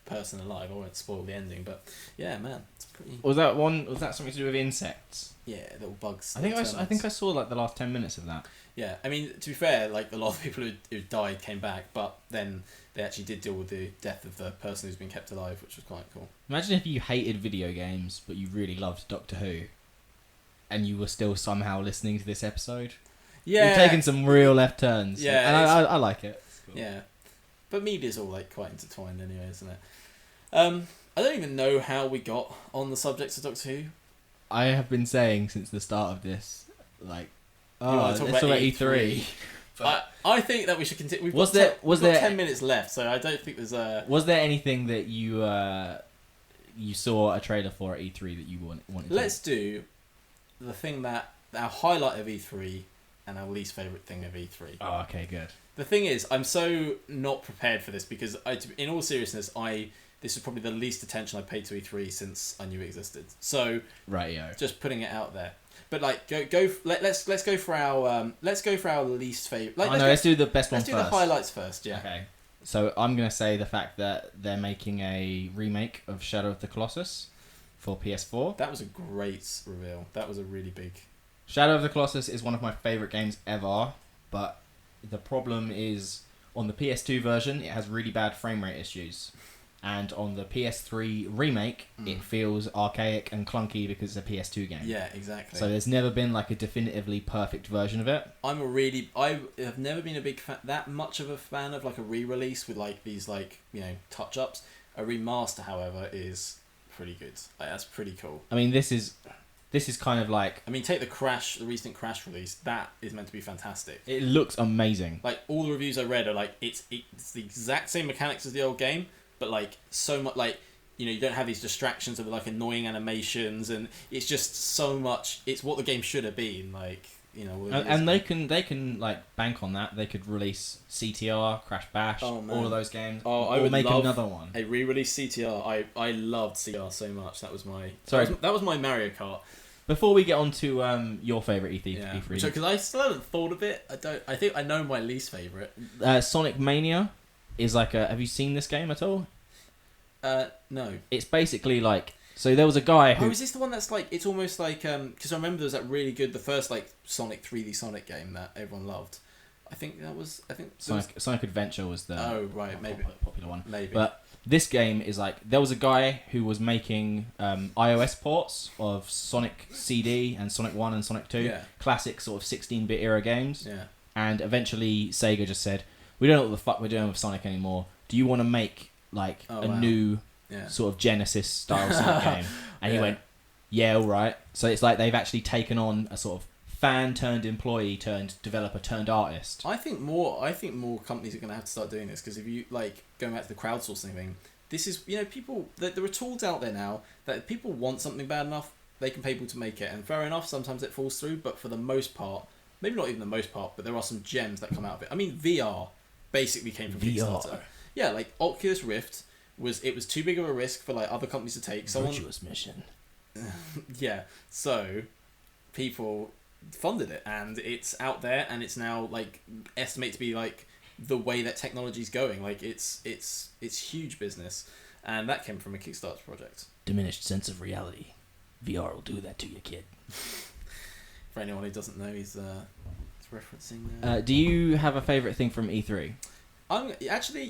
[SPEAKER 2] person alive. I won't spoil the ending, but yeah, man, it's pretty.
[SPEAKER 1] Was that something to do with insects?
[SPEAKER 2] Yeah, little bugs.
[SPEAKER 1] I think I saw like the last 10 minutes of that.
[SPEAKER 2] Yeah, I mean, to be fair, like a lot of people who died came back, but then they actually did deal with the death of the person who's been kept alive, which was quite cool.
[SPEAKER 1] Imagine if you hated video games, but you really loved Doctor Who, and you were still somehow listening to this episode.
[SPEAKER 2] Yeah,
[SPEAKER 1] you've taken some real left turns.
[SPEAKER 2] Yeah,
[SPEAKER 1] and I like it. Cool.
[SPEAKER 2] Yeah, but media's all like quite intertwined anyway, isn't it? I don't even know how we got on the subject of Doctor Who.
[SPEAKER 1] I have been saying since the start of this, like,
[SPEAKER 2] let's talk about
[SPEAKER 1] E3.
[SPEAKER 2] I think that we should continue. We've got 10 minutes left, so I don't think there's a.
[SPEAKER 1] Was there anything that you saw a trailer for at E3 that you wanted?
[SPEAKER 2] Let's do the thing that our highlight of E3 and our least favourite thing of E3.
[SPEAKER 1] Oh, okay, good.
[SPEAKER 2] The thing is, I'm so not prepared for this because, in all seriousness, this is probably the least attention I paid to E3 since I knew it existed. So, just putting it out there. But like, let's go for our least favorite.
[SPEAKER 1] Let's do the best one first.
[SPEAKER 2] Let's do the highlights first. Yeah.
[SPEAKER 1] Okay. So I'm gonna say the fact that they're making a remake of Shadow of the Colossus for PS4.
[SPEAKER 2] That was a great reveal. That was a really big.
[SPEAKER 1] Shadow of the Colossus is one of my favorite games ever, but the problem is on the PS2 version it has really bad frame rate issues. And on the PS3 remake, it feels archaic and clunky because it's a PS2 game.
[SPEAKER 2] Yeah, exactly.
[SPEAKER 1] So there's never been like a definitively perfect version of it.
[SPEAKER 2] I have never been a big fan, that much of a fan of like a re-release with like these like touch-ups. A remaster, however, is pretty good. Like, that's pretty cool.
[SPEAKER 1] I mean, this is kind of like.
[SPEAKER 2] I mean, take the recent Crash release. That is meant to be fantastic.
[SPEAKER 1] It looks amazing.
[SPEAKER 2] Like all the reviews I read are like it's the exact same mechanics as the old game. But like so much, like you don't have these distractions of like annoying animations, and it's just so much. It's what the game should have been, like
[SPEAKER 1] And they can like bank on that. They could release CTR, Crash Bash, all of those games.
[SPEAKER 2] I would
[SPEAKER 1] make
[SPEAKER 2] love
[SPEAKER 1] another one.
[SPEAKER 2] A re-release CTR. I loved CTR so much. That was my that was my Mario Kart.
[SPEAKER 1] Before we get on to your favourite E3,
[SPEAKER 2] because I still haven't thought of it. I think I know my least favourite.
[SPEAKER 1] Sonic Mania is like a. Have you seen this game at all?
[SPEAKER 2] No.
[SPEAKER 1] It's basically like. So there was a guy who.
[SPEAKER 2] Oh, is this the one that's like? It's almost like because I remember there was that really good, the first like Sonic 3D Sonic game that everyone loved. I think
[SPEAKER 1] Sonic Adventure was the.
[SPEAKER 2] Oh right, maybe
[SPEAKER 1] popular one.
[SPEAKER 2] Maybe.
[SPEAKER 1] But this game is like there was a guy who was making iOS ports of Sonic CD and Sonic 1 and Sonic 2, classic sort of 16-bit era games.
[SPEAKER 2] Yeah.
[SPEAKER 1] And eventually Sega just said, "We don't know what the fuck we're doing with Sonic anymore. Do you want to make like new sort of Genesis style Sonic game?" And he went, "Yeah, all right." So it's like they've actually taken on a sort of fan turned employee turned developer turned artist.
[SPEAKER 2] I think more companies are going to have to start doing this because if you like going back to the crowdsourcing thing, this is people there are tools out there now that if people want something bad enough, they can pay people to make it, and fair enough, sometimes it falls through, but for the most part, maybe not even the most part, but there are some gems that come out of it. I mean, VR basically came from Kickstarter. Yeah, like Oculus Rift was too big of a risk for like other companies to take.
[SPEAKER 1] Virtuous mission.
[SPEAKER 2] Yeah, so people funded it, and it's out there, and it's now like estimated to be like the way that technology's going. Like it's huge business, and that came from a Kickstarter project.
[SPEAKER 1] Diminished sense of reality. VR will do that to you, kid.
[SPEAKER 2] For anyone who doesn't know, he's referencing.
[SPEAKER 1] Do you have a favourite thing from E3?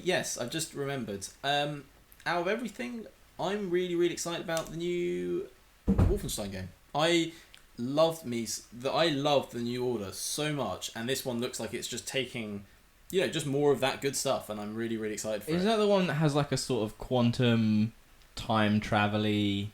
[SPEAKER 2] Yes, I've just remembered. Out of everything, I'm really, really excited about the new Wolfenstein game. I loved the New Order so much, and this one looks like it's just taking, just more of that good stuff, and I'm really, really excited for it.
[SPEAKER 1] Is that the one that has like a sort of quantum time travel-y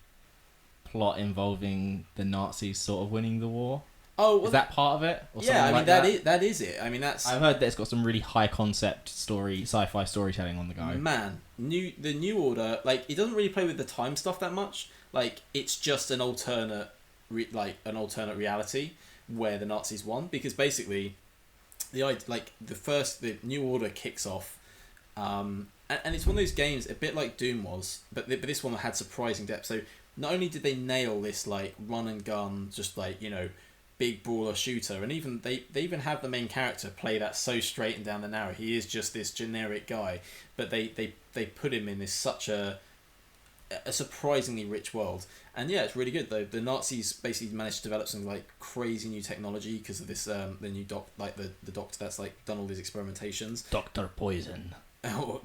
[SPEAKER 1] plot involving the Nazis sort of winning the war?
[SPEAKER 2] Oh, well,
[SPEAKER 1] is that part of it? Or
[SPEAKER 2] yeah, I mean
[SPEAKER 1] like
[SPEAKER 2] that is it. I mean that's.
[SPEAKER 1] I've heard that it's got some really high concept sci-fi storytelling on the go.
[SPEAKER 2] Man, the New Order, like it doesn't really play with the time stuff that much. Like it's just an alternate reality where the Nazis won, because basically the New Order kicks off, and it's one of those games a bit like Doom was, but this one had surprising depth. So not only did they nail this like run and gun, just like big brawler shooter, and even they even have the main character play that so straight and down the narrow. He is just this generic guy, but they put him in this such a surprisingly rich world. And yeah, it's really good though. The Nazis basically managed to develop some like crazy new technology because of this the new the doctor that's like done all these experimentations.
[SPEAKER 1] Dr. Poison.
[SPEAKER 2] Oh,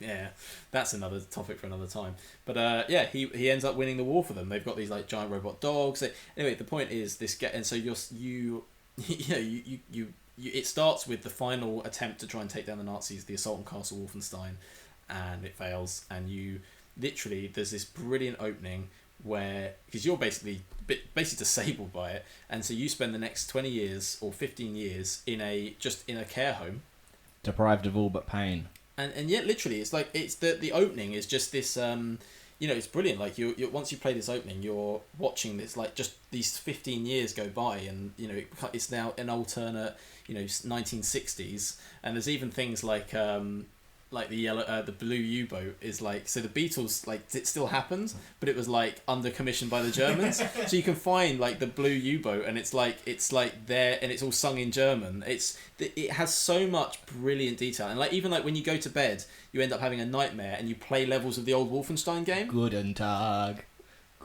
[SPEAKER 2] yeah, that's another topic for another time. But yeah, he ends up winning the war for them. They've got these like giant robot dogs. Anyway, the point is this get, and so you it starts with the final attempt to try and take down the Nazis, the assault on Castle Wolfenstein, and it fails. And you literally there's this brilliant opening where because you're basically disabled by it, and so you spend the next 20 years or 15 years in a care home,
[SPEAKER 1] deprived of all but pain.
[SPEAKER 2] And yet literally it's like it's the opening is just this it's brilliant. Like you once you play this opening, you're watching this like just these 15 years go by, and it's now an alternate 1960s, and there's even things like the yellow the blue U-boat is like, so the Beatles, like it still happens, but it was like under commission by the Germans. So you can find like the blue U-boat, and it's like there, and it's all sung in German. It has so much brilliant detail, and like even like when you go to bed, you end up having a nightmare, and you play levels of the old Wolfenstein game.
[SPEAKER 1] Guten Tag.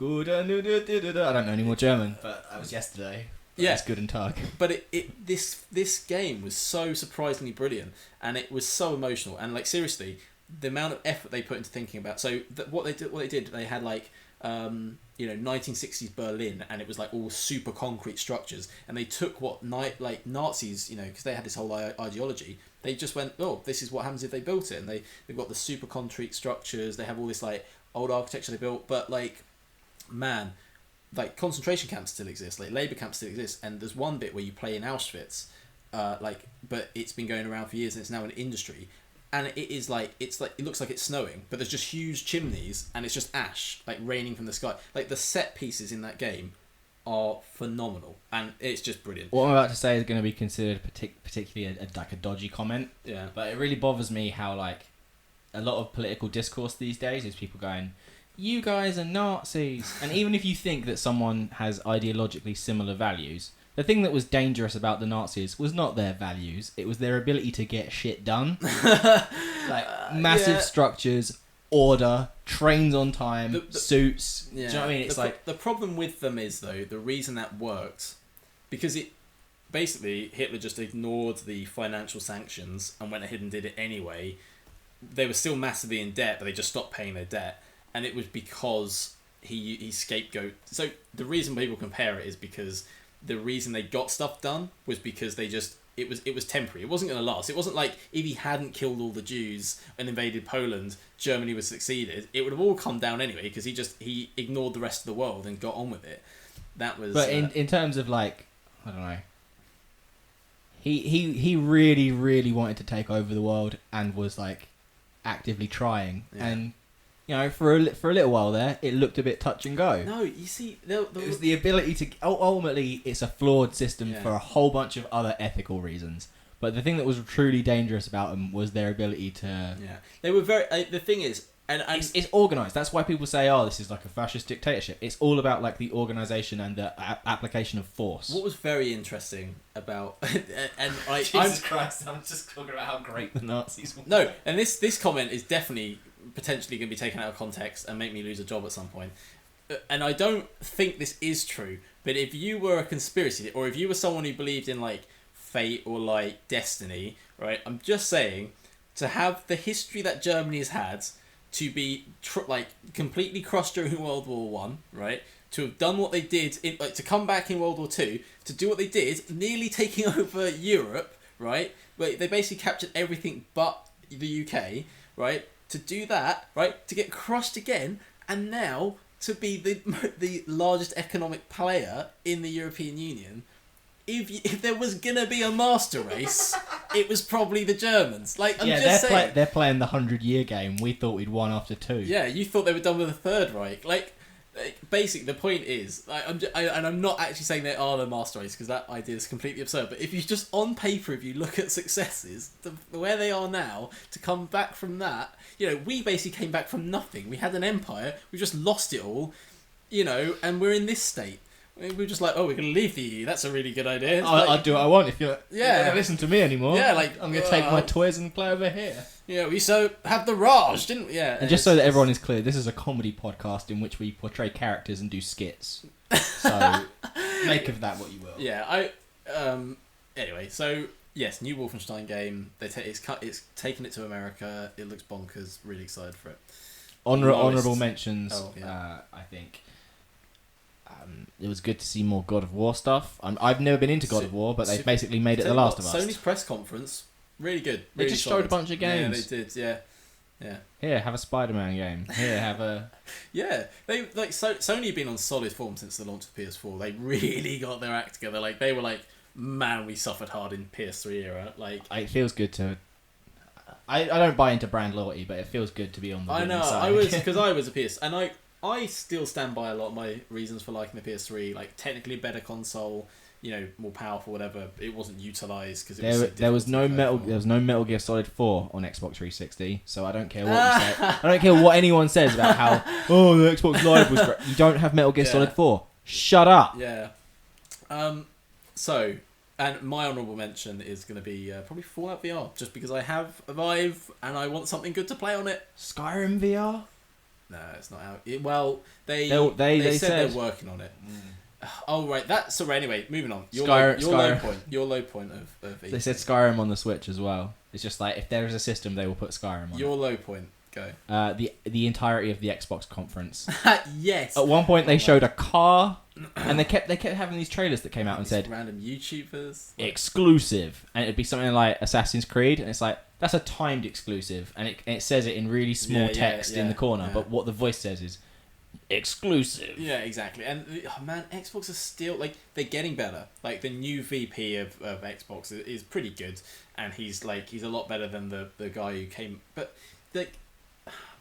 [SPEAKER 1] I don't know any more German, but that was yesterday.
[SPEAKER 2] Yeah,
[SPEAKER 1] it's Guten Tag.
[SPEAKER 2] But this game was so surprisingly brilliant, and it was so emotional, and like seriously, the amount of effort they put into thinking about. So what they did, they had like 1960s Berlin, and it was like all super concrete structures, and they took what Nazis, because they had this whole ideology. They just went, oh, this is what happens if they built it, and they've got the super concrete structures. They have all this like old architecture they built, but like, man. Like concentration camps still exist, like labour camps still exist, and there's one bit where you play in Auschwitz, but it's been going around for years and it's now an industry, and it looks like it's snowing, but there's just huge chimneys and it's just ash like raining from the sky. Like the set pieces in that game are phenomenal, and it's just brilliant.
[SPEAKER 1] What I'm about to say is going to be considered particularly a dodgy comment,
[SPEAKER 2] yeah,
[SPEAKER 1] but it really bothers me how like a lot of political discourse these days is people going, you guys are Nazis. And even if you think that someone has ideologically similar values, the thing that was dangerous about the Nazis was not their values, it was their ability to get shit done. Like massive structures, order, trains on time, suits.
[SPEAKER 2] Yeah.
[SPEAKER 1] Do you know what I mean? It's
[SPEAKER 2] the problem with them is though, the reason that worked, because it basically Hitler just ignored the financial sanctions and went ahead and did it anyway. They were still massively in debt, but they just stopped paying their debt. And it was because he scapegoat. So the reason people compare it is because the reason they got stuff done was because they just it was temporary. It wasn't going to last. It wasn't like if he hadn't killed all the Jews and invaded Poland, Germany would have succeeded. It would have all come down anyway because he ignored the rest of the world and got on with it. That was.
[SPEAKER 1] But in terms of like, I don't know. He really, really wanted to take over the world and was like actively trying, and for a little while there it looked a bit touch and go.
[SPEAKER 2] No, you see,
[SPEAKER 1] it was the ability to ultimately it's a flawed system for a whole bunch of other ethical reasons. But the thing that was truly dangerous about them was their ability to.
[SPEAKER 2] Yeah, they were very. The thing is, and
[SPEAKER 1] it's organised. That's why people say, "Oh, this is like a fascist dictatorship." It's all about like the organisation and the application of force.
[SPEAKER 2] What was very interesting about
[SPEAKER 1] Jesus Christ, I'm just talking about how great the Nazis were.
[SPEAKER 2] No, and this comment is definitely potentially going to be taken out of context and make me lose a job at some point. And I don't think this is true. But if you were a conspiracy, or if you were someone who believed in like fate or like destiny, right? I'm just saying, to have the history that Germany has had, to be completely crushed during World War One, right? To have done what they did, to come back in World War Two, to do what they did, nearly taking over Europe, right? Where they basically captured everything but the UK, right? To do that, right? To get crushed again, and now to be the largest economic player in the European Union. If there was gonna be a master race, it was probably the Germans. Like I'm just saying,
[SPEAKER 1] they're playing the 100-year game. We thought we'd won after 2.
[SPEAKER 2] Yeah, you thought they were done with the Third Reich. Like basically, the point is, and I'm not actually saying they are the master race because that idea is completely absurd. But if you just on paper, if you look at successes, where they are now, to come back from that, we basically came back from nothing. We had an empire, we just lost it all, and we're in this state. We were just like, oh, we're going to leave the EU. That's a really good idea. It's
[SPEAKER 1] I'll
[SPEAKER 2] like,
[SPEAKER 1] do what I want if you're
[SPEAKER 2] Yeah.
[SPEAKER 1] not gonna listen to me anymore.
[SPEAKER 2] Yeah, like,
[SPEAKER 1] I'm going to take my toys and play over here.
[SPEAKER 2] yeah, we so have the Raj, didn't we? Yeah.
[SPEAKER 1] And just so that everyone is clear, this is a comedy podcast in which we portray characters and do skits. So make of that what you will.
[SPEAKER 2] Yeah, anyway, so yes, new Wolfenstein game. It's taken it to America. It looks bonkers. Really excited for it.
[SPEAKER 1] Honourable mentions.
[SPEAKER 2] Oh, yeah.
[SPEAKER 1] I think it was good to see more God of War stuff. I've never been into God of War, but they've basically made it The Last of Us.
[SPEAKER 2] Sony's press conference, really good.
[SPEAKER 1] They
[SPEAKER 2] Really
[SPEAKER 1] just
[SPEAKER 2] solid.
[SPEAKER 1] showed a bunch of games.
[SPEAKER 2] Yeah, they did. Yeah, yeah.
[SPEAKER 1] Here, have a Spider-Man game. Here, have a...
[SPEAKER 2] Yeah, they Sony have been on solid form since the launch of PS4. They really got their act together. Like they were like, man, we suffered hard in PS3 era. Like
[SPEAKER 1] It feels good to... I don't buy into brand loyalty, but it feels good to be on the winning side.
[SPEAKER 2] I was a PS, and I still stand by a lot of my reasons for liking the PS3. Like technically better console, more powerful, whatever. It wasn't utilized because
[SPEAKER 1] there was no Metal Gear Solid 4 on Xbox 360, so I don't care what you say. I don't care what anyone says about how the Xbox Live was great. You don't have Metal Gear Solid 4. Shut up.
[SPEAKER 2] Yeah. And my honourable mention is going to be probably Fallout VR, just because I have a Vive and I want something good to play on it.
[SPEAKER 1] Skyrim VR?
[SPEAKER 2] No, it's not out. They said they're working on it. Oh right, anyway, moving on. Your low point of
[SPEAKER 1] They said Skyrim on the Switch as well. It's just like if there is a system, they will put Skyrim on.
[SPEAKER 2] Your low point, go.
[SPEAKER 1] The entirety of the Xbox conference.
[SPEAKER 2] Yes.
[SPEAKER 1] At one point, they showed a car, and they kept having these trailers that came out and said
[SPEAKER 2] random YouTubers
[SPEAKER 1] exclusive, and it'd be something like Assassin's Creed, and it's like that's a timed exclusive, and it says it in really small text in the corner, but what the voice says is exclusive.
[SPEAKER 2] Yeah, exactly. And man, Xbox is still like they're getting better. Like the new VP of Xbox is pretty good, and he's a lot better than the guy who came. But like,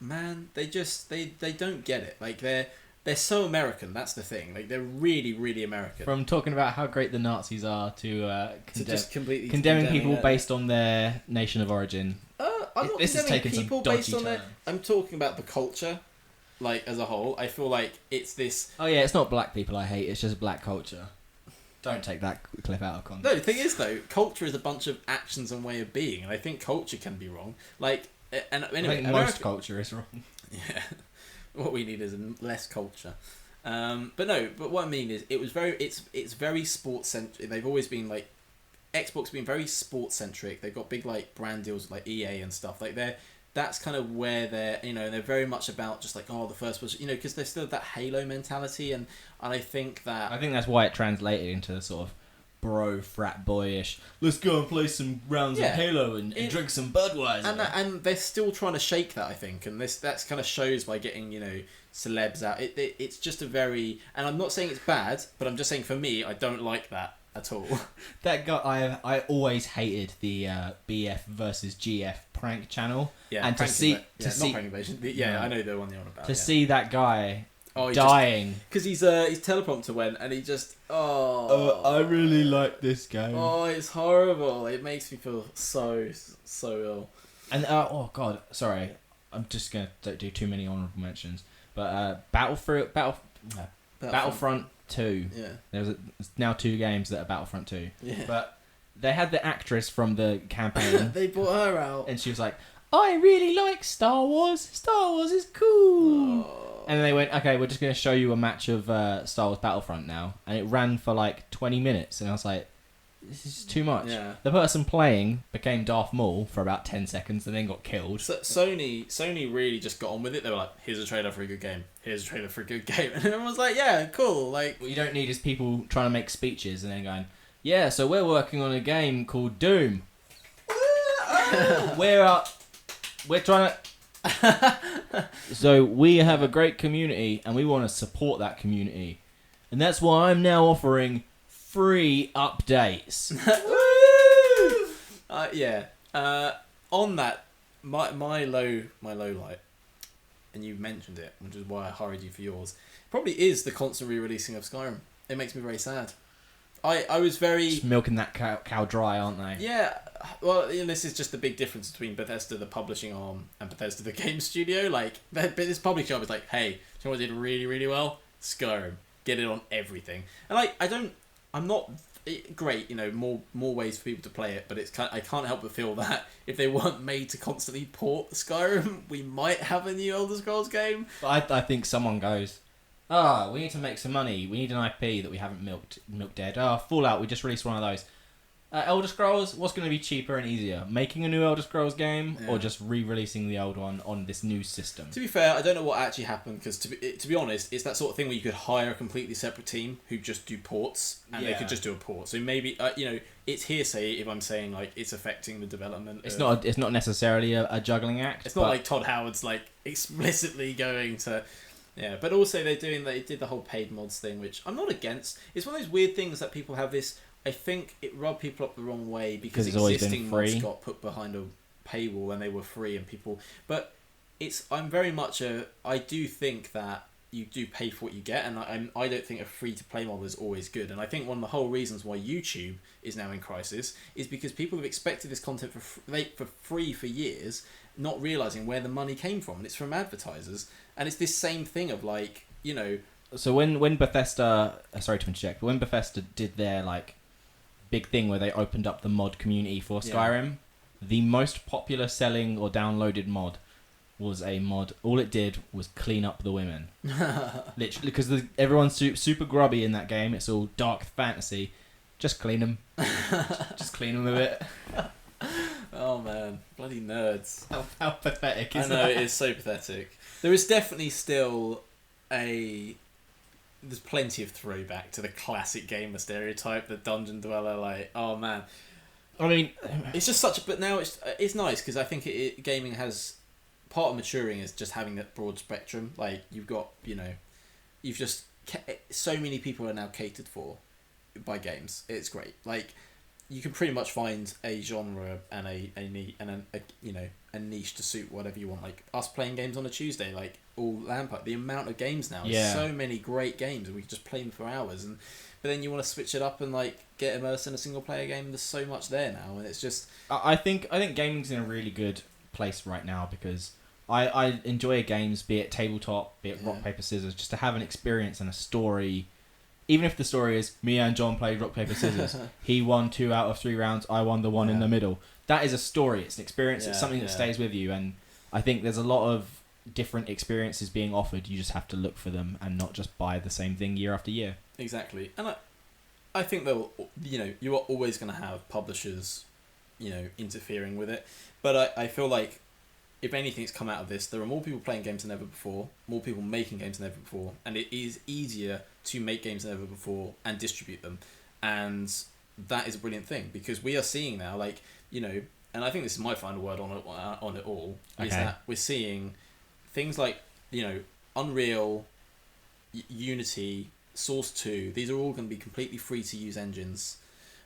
[SPEAKER 2] man, they don't get it. Like they're so American. That's the thing. Like they're really, really American.
[SPEAKER 1] From talking about how great the Nazis are to
[SPEAKER 2] just completely
[SPEAKER 1] condemning people based on their nation of origin.
[SPEAKER 2] I'm not
[SPEAKER 1] this has taken some
[SPEAKER 2] people
[SPEAKER 1] dodgy
[SPEAKER 2] based on
[SPEAKER 1] turn.
[SPEAKER 2] I'm talking about the culture, like as a whole. I feel like it's this.
[SPEAKER 1] Oh yeah, it's not black people I hate. It's just black culture. Don't take that clip out of context.
[SPEAKER 2] No, the thing is though, culture is a bunch of actions and way of being, and I think culture can be wrong. Like, and anyway,
[SPEAKER 1] I think most culture is wrong.
[SPEAKER 2] Yeah, what we need is less culture. But what I mean is, it's very sports centric. They've always been like, Xbox being very sports centric. They've got big like brand deals with, like EA and stuff. Like that's kind of where they're very much about just like the first person, because there's still that Halo mentality, and I think
[SPEAKER 1] that's why it translated into sort of bro frat boyish. Let's go and play some rounds of Halo and drink some Budweiser.
[SPEAKER 2] And they're still trying to shake that, I think, and that's kind of shows by getting celebs out. It's just a very, and I'm not saying it's bad, but I'm just saying for me, I don't like that at all.
[SPEAKER 1] That guy, I always hated the BF versus GF prank channel.
[SPEAKER 2] Yeah,
[SPEAKER 1] and
[SPEAKER 2] not prank invasion. I know the one you're on about.
[SPEAKER 1] To see that guy
[SPEAKER 2] Oh,
[SPEAKER 1] dying.
[SPEAKER 2] Because his teleprompter went and he just...
[SPEAKER 1] I really like this game.
[SPEAKER 2] Oh, it's horrible. It makes me feel so ill.
[SPEAKER 1] And, oh god, sorry. I'm just going to do too many honourable mentions. But Battlefront 2.
[SPEAKER 2] Yeah.
[SPEAKER 1] There's now 2 games that are Battlefront 2.
[SPEAKER 2] Yeah.
[SPEAKER 1] But they had the actress from the campaign.
[SPEAKER 2] They brought her out.
[SPEAKER 1] And she was like, I really like Star Wars. Star Wars is cool.
[SPEAKER 2] Oh.
[SPEAKER 1] And then they went, okay, we're just going to show you a match of Star Wars Battlefront now. And it ran for like 20 minutes. And I was like, this is too much.
[SPEAKER 2] Yeah.
[SPEAKER 1] The person playing became Darth Maul for about 10 seconds and then got killed.
[SPEAKER 2] So Sony really just got on with it. They were like, here's a trailer for a good game. Here's a trailer for a good game. And everyone was like, yeah, cool. Like,
[SPEAKER 1] what you don't need is people trying to make speeches and then going, yeah, so we're working on a game called Doom. We're trying to... So we have a great community and we want to support that community. And that's why I'm now offering free updates.
[SPEAKER 2] On that, my low light, and you mentioned it, which is why I hurried you for yours, probably is the constant re-releasing of Skyrim. It makes me very sad. I was very...
[SPEAKER 1] Just milking that cow dry, aren't they?
[SPEAKER 2] Yeah, well, this is just the big difference between Bethesda, the publishing arm, and Bethesda, the game studio. Like, this publishing arm is like, hey, do you know what did really, really well? Skyrim. get it on everything. And I'm not great, more ways for people to play it, but I can't help but feel that if they weren't made to constantly port Skyrim, we might have a new Elder Scrolls game.
[SPEAKER 1] But I think someone goes, we need to make some money. We need an IP that we haven't milked dead. Fallout, we just released one of those. Elder Scrolls, what's going to be cheaper and easier? Making a new Elder Scrolls game or just re-releasing the old one on this new system?
[SPEAKER 2] To be fair, I don't know what actually happened because to be honest, it's that sort of thing where you could hire a completely separate team who just do ports and they could just do a port. So maybe, it's hearsay if I'm saying like it's affecting the development.
[SPEAKER 1] It's not necessarily a juggling act.
[SPEAKER 2] It's not like Todd Howard's like explicitly going to... Yeah, but also they did the whole paid mods thing, which I'm not against. It's one of those weird things that people have this... I think it rubbed people up the wrong way because existing mods got put behind a paywall when they were free and people... But I'm very much I do think that you do pay for what you get, and I don't think a free-to-play model is always good. And I think one of the whole reasons why YouTube is now in crisis is because people have expected this content for free for years, not realising where the money came from. And it's from advertisers. And it's this same thing of like,
[SPEAKER 1] So when Bethesda... sorry to interject, but when Bethesda did their like big thing where they opened up the mod community for Skyrim, the most popular selling or downloaded mod was a mod. All it did was clean up the women. Literally, because everyone's super grubby in that game. It's all dark fantasy. Just clean them. Just clean them a bit.
[SPEAKER 2] Oh man, bloody nerds.
[SPEAKER 1] How pathetic is
[SPEAKER 2] that? I know,
[SPEAKER 1] that?
[SPEAKER 2] it is so pathetic. There is definitely still there's plenty of throwback to the classic gamer stereotype, the dungeon dweller, like, oh man.
[SPEAKER 1] I mean,
[SPEAKER 2] it's just but now it's nice because I think gaming has, part of maturing is just having that broad spectrum. Like you've got, you've just, so many people are now catered for by games. It's great. Like you can pretty much find a genre and a niche to suit whatever you want. Like us playing games on a Tuesday, like all Lampard, the amount of games now, so many great games, and we can just play them for hours. But then you want to switch it up and like get immersed in a single player game. There's so much there now, and it's just.
[SPEAKER 1] I think gaming's in a really good place right now because I enjoy games, be it tabletop, be it rock paper scissors, just to have an experience and a story. Even if the story is me and John played rock paper scissors, he won 2 out of 3 rounds, I won the one in the middle. That is a story. It's an experience. It's something that stays with you, and I think there's a lot of different experiences being offered. You just have to look for them and not just buy the same thing year after year.
[SPEAKER 2] Exactly, and I think they'll, you are always going to have publishers, interfering with it. But I feel like if anything's come out of this, there are more people playing games than ever before, more people making games than ever before, and it is easier to make games than ever before and distribute them. And that is a brilliant thing because we are seeing now, like, and I think this is my final word on it all, is that we're seeing things like, Unreal, Unity, Source 2, these are all going to be completely free to use engines.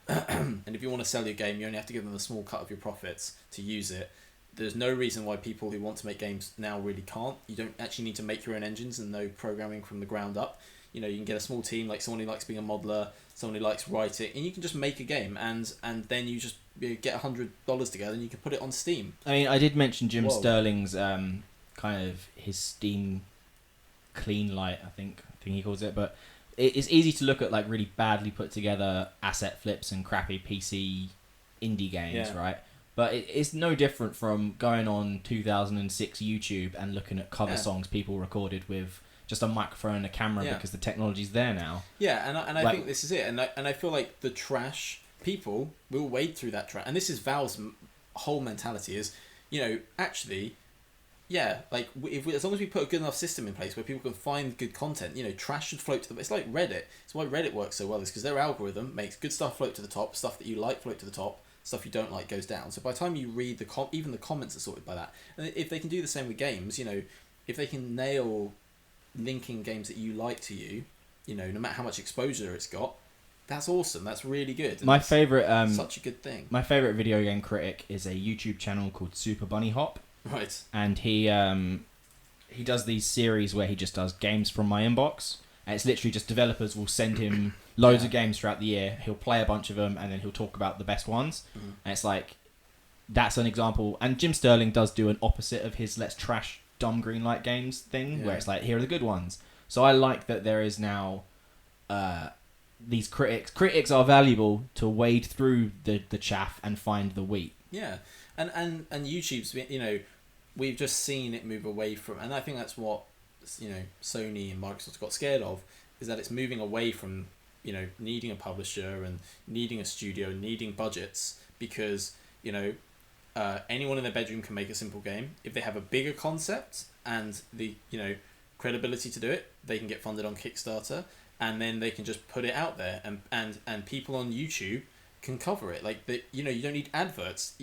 [SPEAKER 2] And if you want to sell your game, you only have to give them a small cut of your profits to use it. There's no reason why people who want to make games now really can't. You don't actually need to make your own engines and know programming from the ground up. You can get a small team, like someone who likes being a modeler, someone who likes writing, and you can just make a game, and then you just get $100 together and you can put it on Steam.
[SPEAKER 1] I mean, I did mention Jim Sterling's kind of his Steam clean light, I think he calls it, but it's easy to look at like really badly put together asset flips and crappy PC indie games, right? But it's no different from going on 2006 YouTube and looking at cover songs people recorded with just a microphone and a camera because the technology's there now. Yeah,
[SPEAKER 2] and I think this is it. And I feel like the trash, people will wade through that trash. And this is Valve's whole mentality is, actually, like as long as we put a good enough system in place where people can find good content, trash should float to the... It's like Reddit. It's why Reddit works so well, is because their algorithm makes good stuff float to the top, stuff that you like float to the top, stuff you don't like goes down. So by the time you read even the comments are sorted by that. And if they can do the same with games, if they can nail linking games that you like to you, no matter how much exposure it's got, that's awesome. That's really good.
[SPEAKER 1] My favorite,
[SPEAKER 2] such a good thing.
[SPEAKER 1] My favorite video game critic is a YouTube channel called Super Bunny Hop.
[SPEAKER 2] Right.
[SPEAKER 1] And he does these series where he just does games from my inbox, and it's literally just developers will send him loads of games throughout the year. He'll play a bunch of them, and then he'll talk about the best ones. Mm-hmm. And it's like, that's an example. And Jim Sterling does do an opposite of his let's trash dumb green light games thing, where it's like, here are the good ones. So I like that there is now these critics are valuable to wade through the chaff and find the wheat.
[SPEAKER 2] Yeah, and YouTube's, we've just seen it move away from, and I think that's what, Sony and Microsoft got scared of, is that it's moving away from, needing a publisher and needing a studio, needing budgets, because, anyone in their bedroom can make a simple game. If they have a bigger concept and the, credibility to do it, they can get funded on Kickstarter, and then they can just put it out there, and people on YouTube can cover it. Like, you don't need adverts.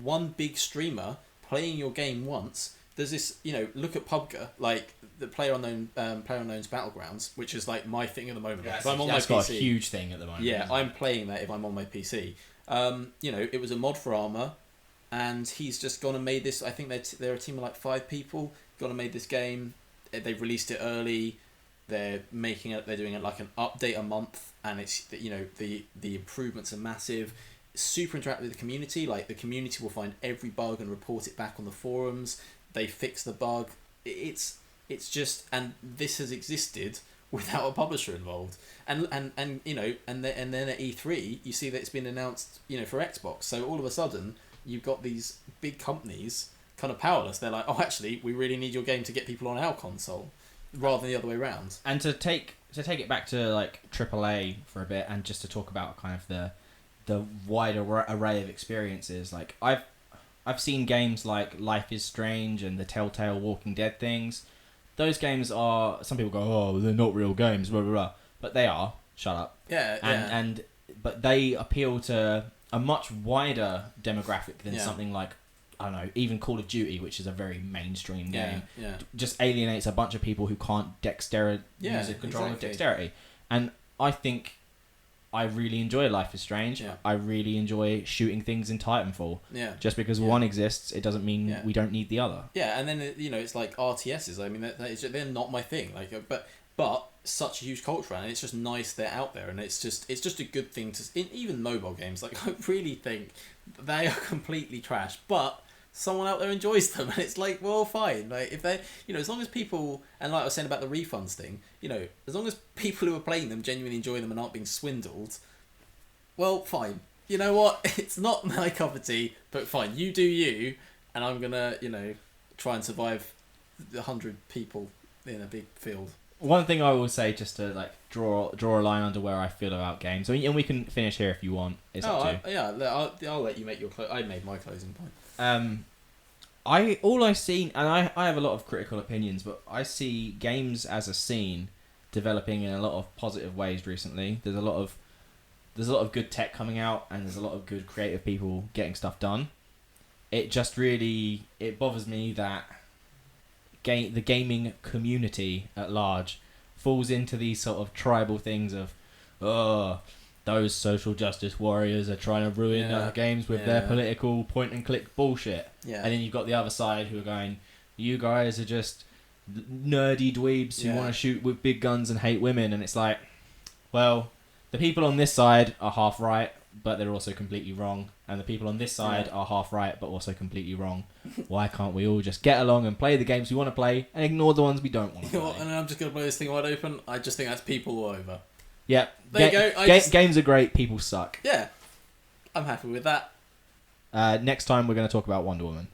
[SPEAKER 2] One big streamer playing your game once. There's this, look at PUBG, like the PlayerUnknown's Battlegrounds, which is like my thing at the moment.
[SPEAKER 1] Yeah,
[SPEAKER 2] if I'm on my PC,
[SPEAKER 1] got a huge thing at the moment.
[SPEAKER 2] Yeah, I'm playing that if I'm on my PC. It was a mod for Armour, and he's just gone and made this. I think they're a team of like 5 people. Gone and made this game. They've released it early. They're doing it like an update a month, and it's the improvements are massive. It's super interactive with the community. Like, the community will find every bug and report it back on the forums. They fix the bug. It's just, and this has existed without a publisher involved. And then at E3 you see that it's been announced for Xbox. So all of a sudden you've got these big companies kind of powerless. They're like, oh, actually, we really need your game to get people on our console, rather than the other way around.
[SPEAKER 1] And to take it back to like AAA for a bit, and just to talk about kind of the wider array of experiences. Like, I've seen games like Life is Strange and the Telltale Walking Dead things. Those games are, some people go, oh, they're not real games, blah blah blah, but they are. Shut up.
[SPEAKER 2] Yeah.
[SPEAKER 1] But they appeal to a much wider demographic than something like, I don't know, even Call of Duty, which is a very mainstream game.
[SPEAKER 2] Yeah.
[SPEAKER 1] Just alienates a bunch of people who can't use a control of dexterity. And I think I really enjoy Life is Strange.
[SPEAKER 2] Yeah.
[SPEAKER 1] I really enjoy shooting things in Titanfall.
[SPEAKER 2] Yeah.
[SPEAKER 1] Just because one exists, it doesn't mean we don't need the other.
[SPEAKER 2] Yeah, and then it's like RTSs. I mean, they're not my thing. Like, but such a huge culture, and it's just nice they're out there, and it's just a good thing to. Even mobile games, like, I really think they are completely trash, but someone out there enjoys them, and it's like, well, fine. Like, if they, as long as people, and like I was saying about the refunds thing, as long as people who are playing them genuinely enjoy them and aren't being swindled, well, fine. You know what? It's not my cup of tea, but fine. You do you, and I'm gonna, try and survive 100 people in a big field.
[SPEAKER 1] One thing I will say, just to like draw a line under where I feel about games, and we can finish here if you want. It's up to you.
[SPEAKER 2] I'll let you make your. I made my closing point.
[SPEAKER 1] I've seen, and I have a lot of critical opinions, but I see games as a scene developing in a lot of positive ways recently. There's a lot of good tech coming out, and there's a lot of good creative people getting stuff done. It just really bothers me that the gaming community at large falls into these sort of tribal things of, those social justice warriors are trying to ruin our games with their political point and click bullshit.
[SPEAKER 2] Yeah.
[SPEAKER 1] And then you've got the other side who are going, you guys are just nerdy dweebs who want to shoot with big guns and hate women. And it's like, well, the people on this side are half right, but they're also completely wrong. And the people on this side are half right, but also completely wrong. Why can't we all just get along and play the games we want to play and ignore the ones we don't want to play?
[SPEAKER 2] And I'm just going to blow this thing wide open. I just think that's people all over.
[SPEAKER 1] Yeah.
[SPEAKER 2] There you go.
[SPEAKER 1] Games are great. People suck.
[SPEAKER 2] Yeah. I'm happy with that.
[SPEAKER 1] Next time we're going to talk about Wonder Woman.